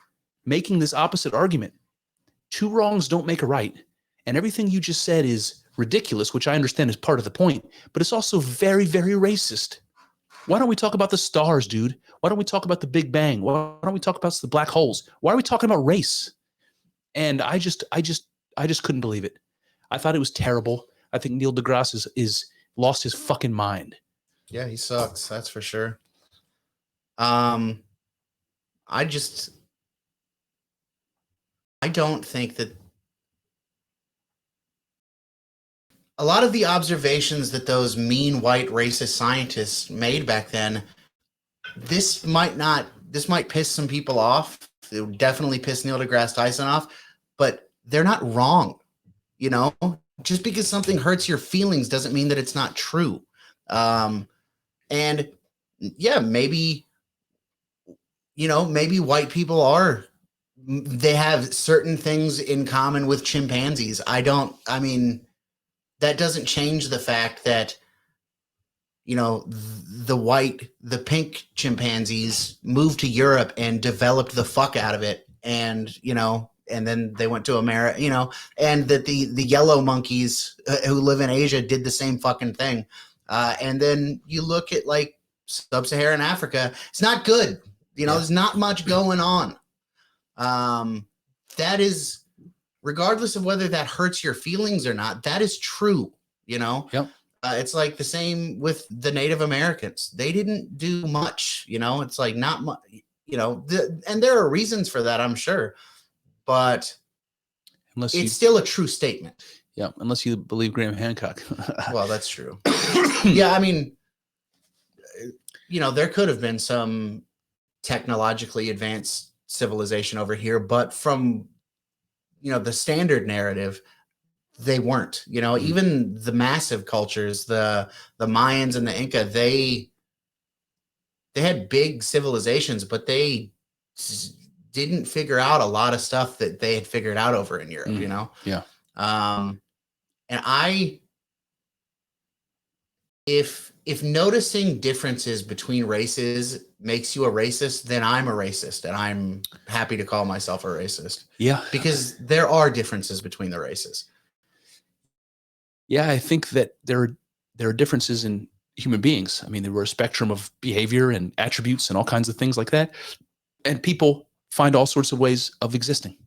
Speaker 1: making this opposite argument. Two wrongs don't make a right. And everything you just said is ridiculous, which I understand is part of the point, but it's also very, very racist. Why don't we talk about the stars, dude? Why don't we talk about the Big Bang? Why don't we talk about the black holes? Why are we talking about race? And I just couldn't believe it. I thought it was terrible. I think Neil deGrasse is lost his fucking mind.
Speaker 2: Yeah, he sucks. That's for sure. I don't think that a lot of the observations that those mean white racist scientists made back then, this might piss some people off. It would definitely piss Neil deGrasse Tyson off, but they're not wrong. Just because something hurts your feelings doesn't mean that it's not true. And yeah, maybe white people they have certain things in common with chimpanzees. That doesn't change the fact that, the pink chimpanzees moved to Europe and developed the fuck out of it. And, and then they went to America, and that the yellow monkeys who live in Asia did the same fucking thing. And then you look at like sub-Saharan Africa, it's not good. There's not much going on. That is, regardless of whether that hurts your feelings or not, that is true.
Speaker 1: Yep.
Speaker 2: It's like the same with the Native Americans. They didn't do much, it's like not much, and there are reasons for that, I'm sure, but it's still a true statement.
Speaker 1: Yeah. Unless you believe Graham Hancock.
Speaker 2: Well, that's true. Yeah. There could have been some technologically advanced civilization over here, but from the standard narrative, they weren't, you know, even the massive cultures, the Mayans and the Inca, they had big civilizations, but they didn't figure out a lot of stuff that they had figured out over in Europe, you know?
Speaker 1: Yeah.
Speaker 2: And if noticing differences between races makes you a racist, then I'm a racist, and I'm happy to call myself a racist.
Speaker 1: Yeah.
Speaker 2: Because there are differences between the races.
Speaker 1: Yeah, I think that there are differences in human beings. I mean, there were a spectrum of behavior and attributes and all kinds of things like that. And people find all sorts of ways of existing.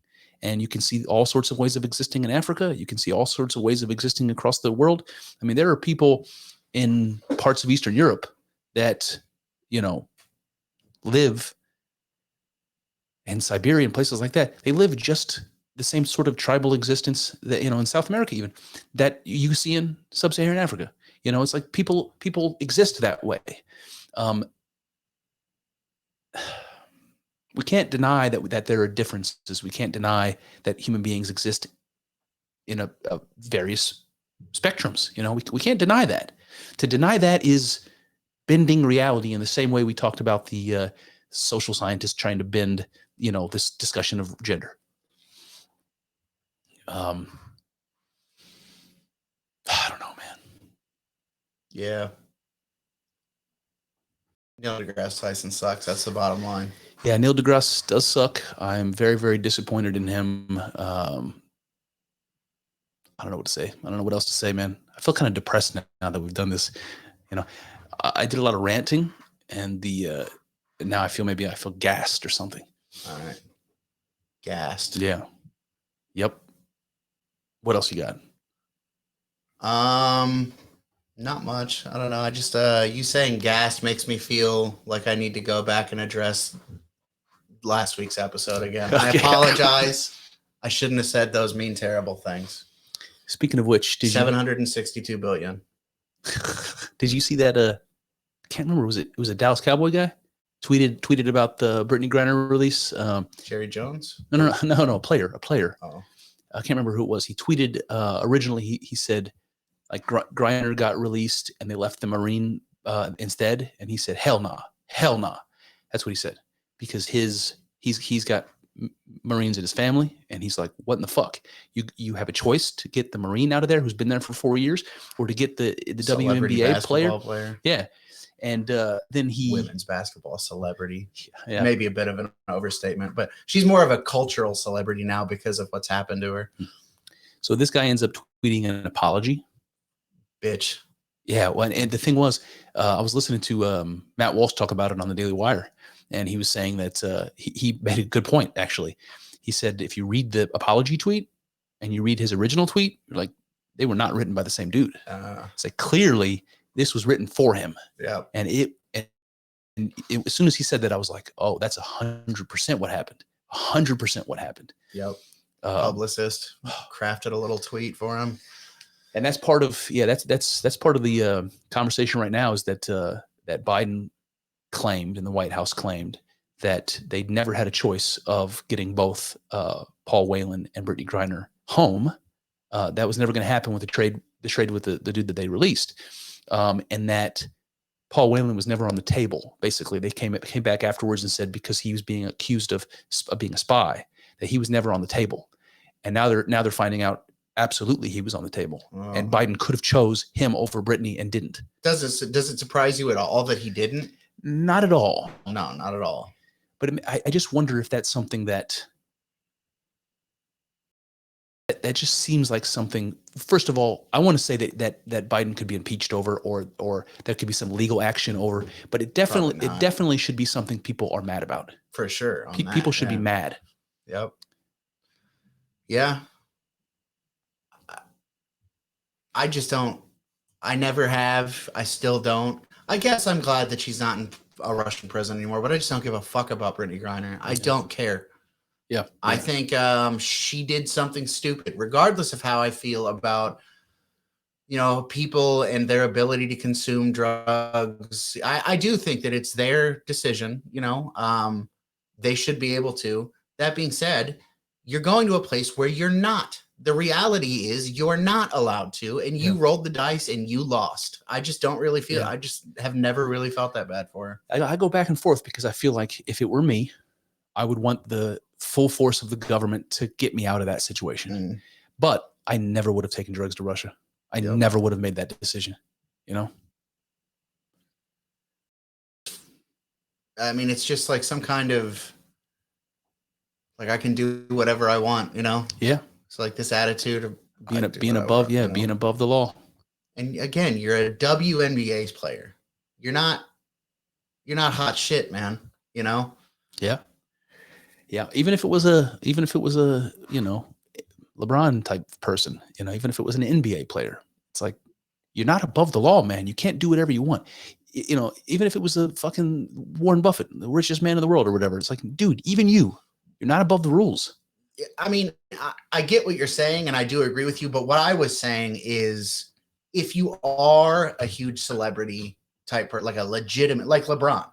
Speaker 1: And you can see all sorts of ways of existing in Africa. You can see all sorts of ways of existing across the world. I mean, there are people in parts of Eastern Europe that, you know, live in Siberia and places like that. They live just the same sort of tribal existence that, you know, in South America, even, that you see in sub-Saharan Africa. You know, it's like people exist that way. We can't deny that there are differences. We can't deny that human beings exist in a various spectrums. You know, we can't deny that. To deny that is bending reality in the same way we talked about the social scientists trying to bend, you know, this discussion of gender. I don't know, man.
Speaker 2: Yeah. Neil deGrasse Tyson sucks. That's the bottom line.
Speaker 1: Yeah, Neil deGrasse does suck. I'm very, very disappointed in him. I don't know what to say. I don't know what else to say, man. I feel kind of depressed now that we've done this. You know, I did a lot of ranting, and now I feel gassed or something.
Speaker 2: All right. Gassed.
Speaker 1: Yeah. Yep. What else you got?
Speaker 2: Not much. I don't know. I just you saying gassed makes me feel like I need to go back and address last week's episode again. Okay. I apologize. I shouldn't have said those mean, terrible things.
Speaker 1: Speaking of which,
Speaker 2: 762 billion.
Speaker 1: Did you see that? I can't remember. Was it a Dallas Cowboy guy? Tweeted about the Brittany Griner release.
Speaker 2: Jerry Jones?
Speaker 1: No, a player.
Speaker 2: Oh.
Speaker 1: I can't remember who it was. He tweeted originally. He said like Griner got released and they left the Marine instead, and he said hell nah. That's what he said, because he's got Marines in his family, and he's like, what in the fuck? You have a choice to get the Marine out of there who's been there for 4 years, or to get the WNBA player. Yeah. And then
Speaker 2: women's basketball celebrity, maybe a bit of an overstatement, but she's more of a cultural celebrity now because of what's happened to her.
Speaker 1: So this guy ends up tweeting an apology.
Speaker 2: Bitch.
Speaker 1: Yeah. Well, and the thing was, I was listening to Matt Walsh talk about it on the Daily Wire, and he was saying that he made a good point, actually. He said, if you read the apology tweet and you read his original tweet, you're like, they were not written by the same dude. It's like, clearly this was written for him.
Speaker 2: Yeah.
Speaker 1: And as soon as he said that, I was like, oh, that's 100% what happened. 100% what happened.
Speaker 2: Yep. Publicist crafted a little tweet for him.
Speaker 1: And that's part of, that's part of the conversation right now, is that that Biden claimed, and the White House claimed, that they'd never had a choice of getting both Paul Whelan and Brittany Griner home. That was never going to happen with the trade with the dude that they released. And that Paul Whelan was never on the table. Basically, they came back afterwards and said, because he was being accused of being a spy, that he was never on the table. And now they're finding out absolutely he was on the table. Oh. And Biden could have chose him over Brittany and didn't.
Speaker 2: Does it surprise you at all that he didn't?
Speaker 1: Not at all.
Speaker 2: No, not at all.
Speaker 1: But I just wonder if that's something that just seems like something. First of all, I want to say that Biden could be impeached over, or there could be some legal action over. But it definitely should be something people are mad about.
Speaker 2: For sure,
Speaker 1: people should be mad.
Speaker 2: Yep. Yeah. I just don't. I never have. I still don't. I guess I'm glad that she's not in a Russian prison anymore, but I just don't give a fuck about Brittany Griner. I don't care.
Speaker 1: Yeah.
Speaker 2: I think she did something stupid, regardless of how I feel about, people and their ability to consume drugs. I do think that it's their decision, they should be able to. That being said, you're going to a place where you're not The reality is you're not allowed to, and you rolled the dice and you lost. I just don't really feel. I just have never really felt that bad for her.
Speaker 1: I go back and forth because I feel like if it were me, I would want the full force of the government to get me out of that situation. But I never would have taken drugs to Russia. I never would have made that decision, you know?
Speaker 2: I mean, it's just like some kind of, like, I can do whatever I want, you know?
Speaker 1: Yeah.
Speaker 2: It's like this attitude of
Speaker 1: being above, being above the law.
Speaker 2: And again, you're a WNBA player. You're not hot shit, man, you know?
Speaker 1: Yeah. Yeah. Even if it was a, you know, LeBron type person, you know, even if it was an NBA player, it's like, you're not above the law, man. You can't do whatever you want. You know, even if it was a fucking Warren Buffett, the richest man in the world or whatever, it's like, dude, even you're not above the rules.
Speaker 2: I mean, I get what you're saying, and I do agree with you. But what I was saying is, if you are a huge celebrity type, like a legitimate, like LeBron,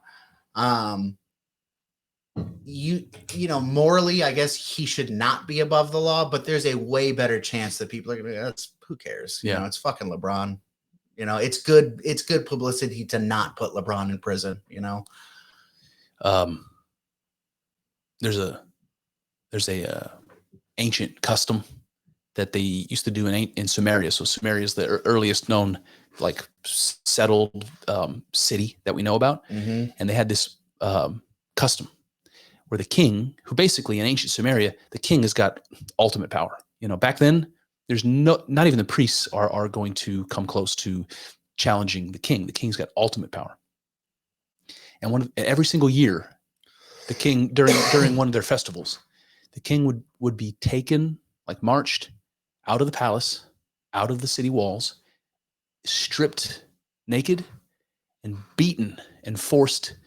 Speaker 2: you know, morally, I guess he should not be above the law. But there's a way better chance that people are gonna be, that's, who cares? You know, it's fucking LeBron. You know, it's good publicity to not put LeBron in prison, you know?
Speaker 1: There's a ancient custom that they used to do in Sumeria. So Sumeria is the earliest known, like, settled city that we know about. And they had this custom where the king, who basically in ancient Sumeria, the king has got ultimate power. You know, back then, there's not even the priests are going to come close to challenging the king. The king's got ultimate power. And every single year, the king, during one of their festivals, the king would be taken, like marched out of the palace, out of the city walls, stripped naked, and beaten and forced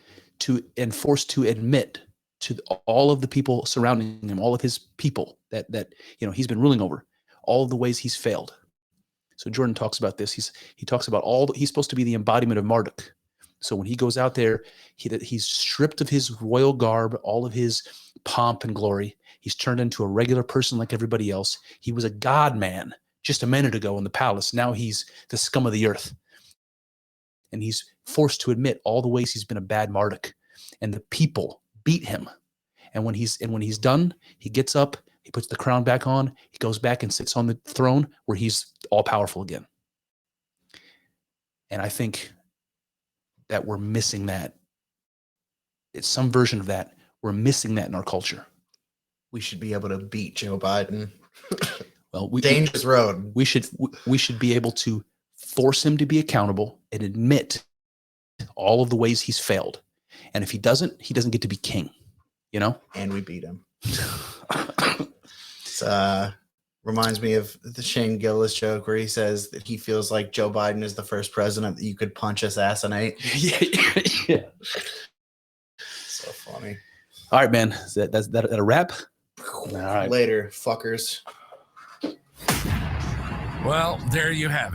Speaker 1: to admit to all of the people surrounding him, all of his people that you know he's been ruling over, all of the ways he's failed. So Jordan talks about this. He talks about he's supposed to be the embodiment of Marduk. So when he goes out there, he's stripped of his royal garb, all of his pomp and glory. He's turned into a regular person like everybody else. He was a god man just a minute ago in the palace. Now he's the scum of the earth. And he's forced to admit all the ways he's been a bad Marduk. And the people beat him. And when he's done, he gets up, he puts the crown back on, he goes back and sits on the throne where he's all powerful again. And I think that we're missing that. It's some version of that. We're missing that in our culture.
Speaker 2: We should be able to beat Joe Biden.
Speaker 1: Well,
Speaker 2: dangerous road.
Speaker 1: We should be able to force him to be accountable and admit all of the ways he's failed. And if he doesn't get to be king, you know?
Speaker 2: And we beat him. It reminds me of the Shane Gillis joke where he says that he feels like Joe Biden is the first president that you could punch, assassinate.
Speaker 1: Yeah.
Speaker 2: So funny.
Speaker 1: All right, man. Is that a wrap?
Speaker 2: All right. Later, fuckers.
Speaker 3: Well, there you have it.